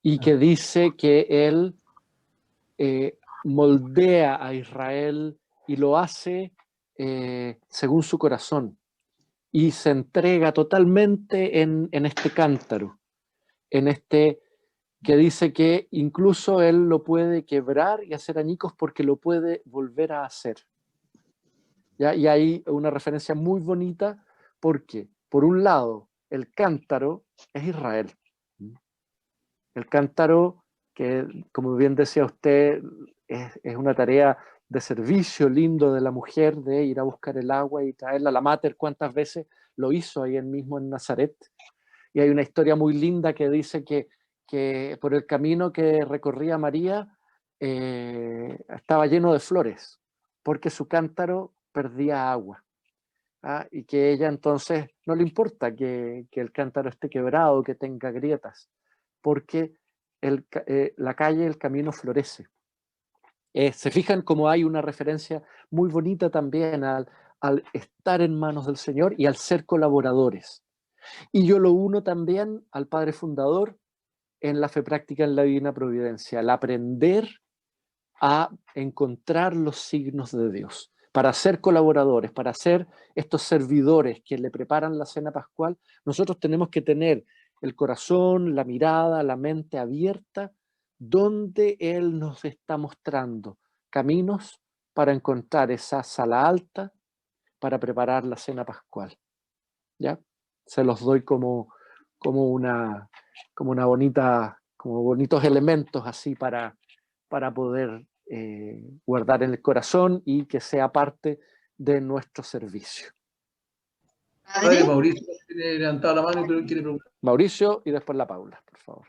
y que dice que Él moldea a Israel y lo hace según su corazón y se entrega totalmente en este cántaro, en este que dice que incluso Él lo puede quebrar y hacer añicos porque lo puede volver a hacer. ¿Ya? Y hay una referencia muy bonita porque, por un lado, el cántaro es Israel. El cántaro, que como bien decía usted, es una tarea de servicio lindo de la mujer, de ir a buscar el agua y traerla. La Mater, ¿cuántas veces lo hizo ahí mismo en Nazaret? Y hay una historia muy linda que dice que por el camino que recorría María estaba lleno de flores, porque su cántaro perdía agua. Y que ella entonces no le importa que el cántaro esté quebrado, que tenga grietas, porque la calle, el camino florece. Se fijan cómo hay una referencia muy bonita también al estar en manos del Señor y al ser colaboradores. Y yo lo uno también al Padre Fundador en la fe práctica en la Divina Providencia, al aprender a encontrar los signos de Dios. Para ser colaboradores, para ser estos servidores que le preparan la cena pascual, nosotros tenemos que tener el corazón, la mirada, la mente abierta, donde Él nos está mostrando caminos para encontrar esa sala alta, para preparar la cena pascual. ¿Ya? Se los doy como una bonita, como bonitos elementos así para poder guardar en el corazón y que sea parte de nuestro servicio. Padre Mauricio tiene levantado la mano y quiere preguntar. Mauricio y después la Paula, por favor.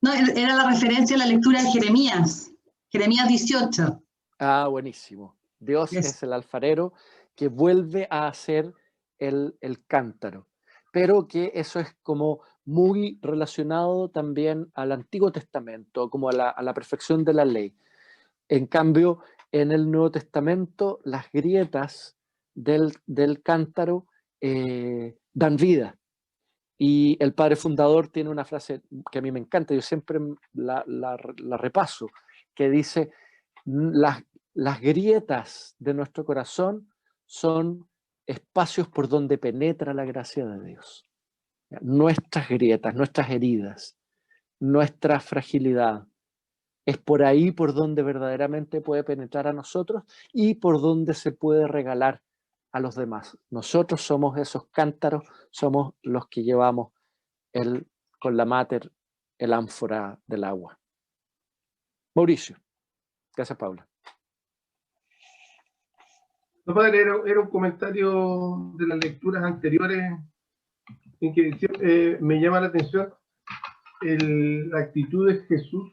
No, era la referencia a la lectura de Jeremías 18. Ah, buenísimo. Dios es el alfarero que vuelve a hacer el cántaro, pero que eso es como muy relacionado también al Antiguo Testamento, como a la perfección de la ley. En cambio, en el Nuevo Testamento, las grietas del cántaro dan vida. Y el padre fundador tiene una frase que a mí me encanta, yo siempre la repaso, que dice, las grietas de nuestro corazón son espacios por donde penetra la gracia de Dios. Nuestras grietas, nuestras heridas, nuestra fragilidad, es por ahí por donde verdaderamente puede penetrar a nosotros y por donde se puede regalar a los demás. Nosotros somos esos cántaros, somos los que llevamos con la mater el ánfora del agua. Mauricio. Gracias, Paula. No, padre, era un comentario de las lecturas anteriores en que me llama la atención la actitud de Jesús,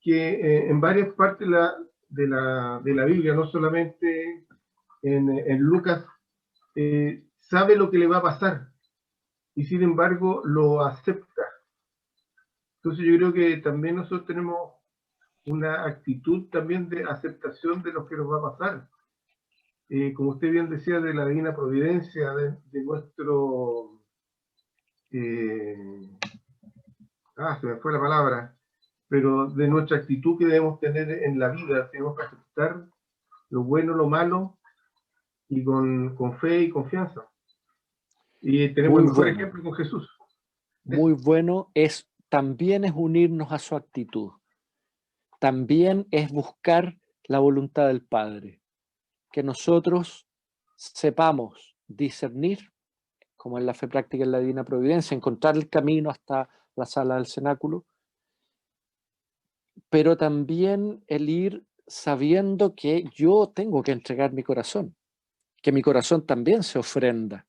que en varias partes de la Biblia, no solamente en Lucas, sabe lo que le va a pasar y sin embargo lo acepta. Entonces yo creo que también nosotros tenemos una actitud también de aceptación de lo que nos va a pasar. Como usted bien decía, de la divina providencia, de nuestro... se me fue la palabra, pero de nuestra actitud que debemos tener en la vida. Tenemos que aceptar lo bueno, lo malo, y con fe y confianza. Y tenemos el mejor ejemplo con Jesús. Muy bueno, también es unirnos a su actitud. También es buscar la voluntad del Padre. Que nosotros sepamos discernir, como en la fe práctica en la divina providencia, encontrar el camino hasta la sala del cenáculo, pero también el ir sabiendo que yo tengo que entregar mi corazón, que mi corazón también se ofrenda,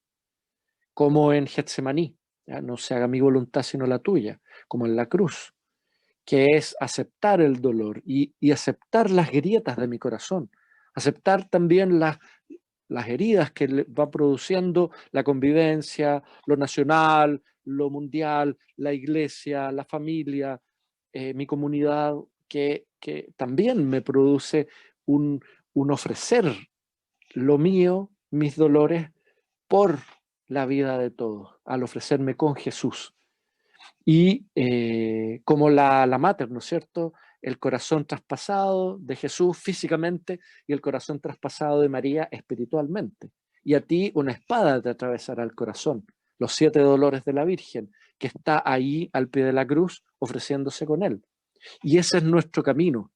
como en Getsemaní, ¿ya? No se haga mi voluntad sino la tuya, como en la cruz, que es aceptar el dolor y aceptar las grietas de mi corazón, aceptar también las heridas que va produciendo la convivencia, lo nacional, lo mundial, la iglesia, la familia, mi comunidad, que también me produce un ofrecer lo mío, mis dolores, por la vida de todos, al ofrecerme con Jesús. Y como la mater, ¿no es cierto? El corazón traspasado de Jesús físicamente y el corazón traspasado de María espiritualmente. Y a ti una espada te atravesará el corazón, los 7 dolores de la Virgen, que está ahí al pie de la cruz ofreciéndose con él. Y ese es nuestro camino.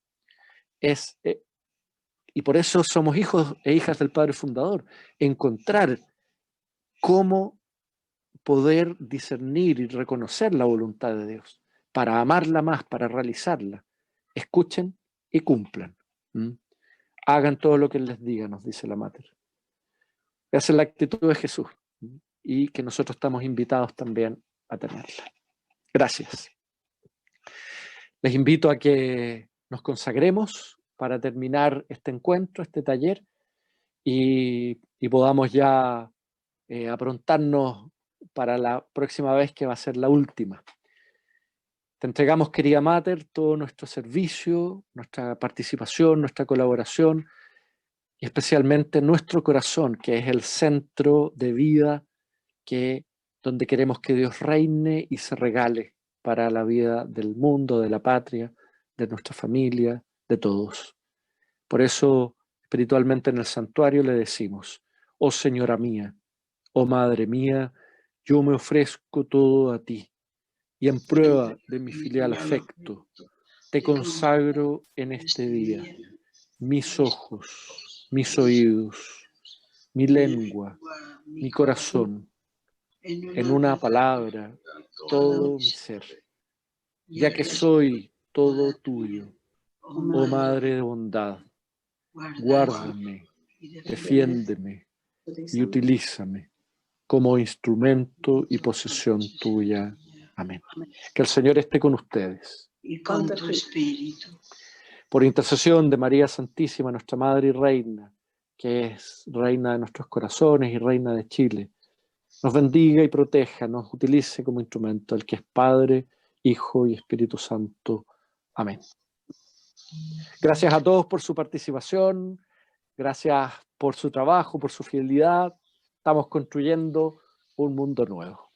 Y por eso somos hijos e hijas del Padre Fundador, encontrar cómo poder discernir y reconocer la voluntad de Dios, para amarla más, para realizarla. Escuchen y cumplan. Hagan todo lo que les diga, nos dice la Mater. Esa es la actitud de Jesús y que nosotros estamos invitados también a tenerla. Gracias. Les invito a que nos consagremos para terminar este encuentro, este taller, y podamos ya aprontarnos para la próxima vez, que va a ser la última. Te entregamos, querida Mater, todo nuestro servicio, nuestra participación, nuestra colaboración y especialmente nuestro corazón, que es el centro de vida donde queremos que Dios reine y se regale para la vida del mundo, de la patria, de nuestra familia, de todos. Por eso, espiritualmente en el santuario le decimos: oh Señora mía, oh Madre mía, yo me ofrezco todo a ti, y en prueba de mi filial afecto, te consagro en este día mis ojos, mis oídos, mi lengua, mi corazón, en una palabra, todo mi ser, ya que soy todo tuyo, oh Madre de bondad, guárdame, defiéndeme y utilízame como instrumento y posesión tuya. Amén. Que el Señor esté con ustedes. Y con tu espíritu. Por intercesión de María Santísima, nuestra Madre y Reina, que es Reina de nuestros corazones y Reina de Chile, nos bendiga y proteja, nos utilice como instrumento, el que es Padre, Hijo y Espíritu Santo. Amén. Gracias a todos por su participación, gracias por su trabajo, por su fidelidad. Estamos construyendo un mundo nuevo.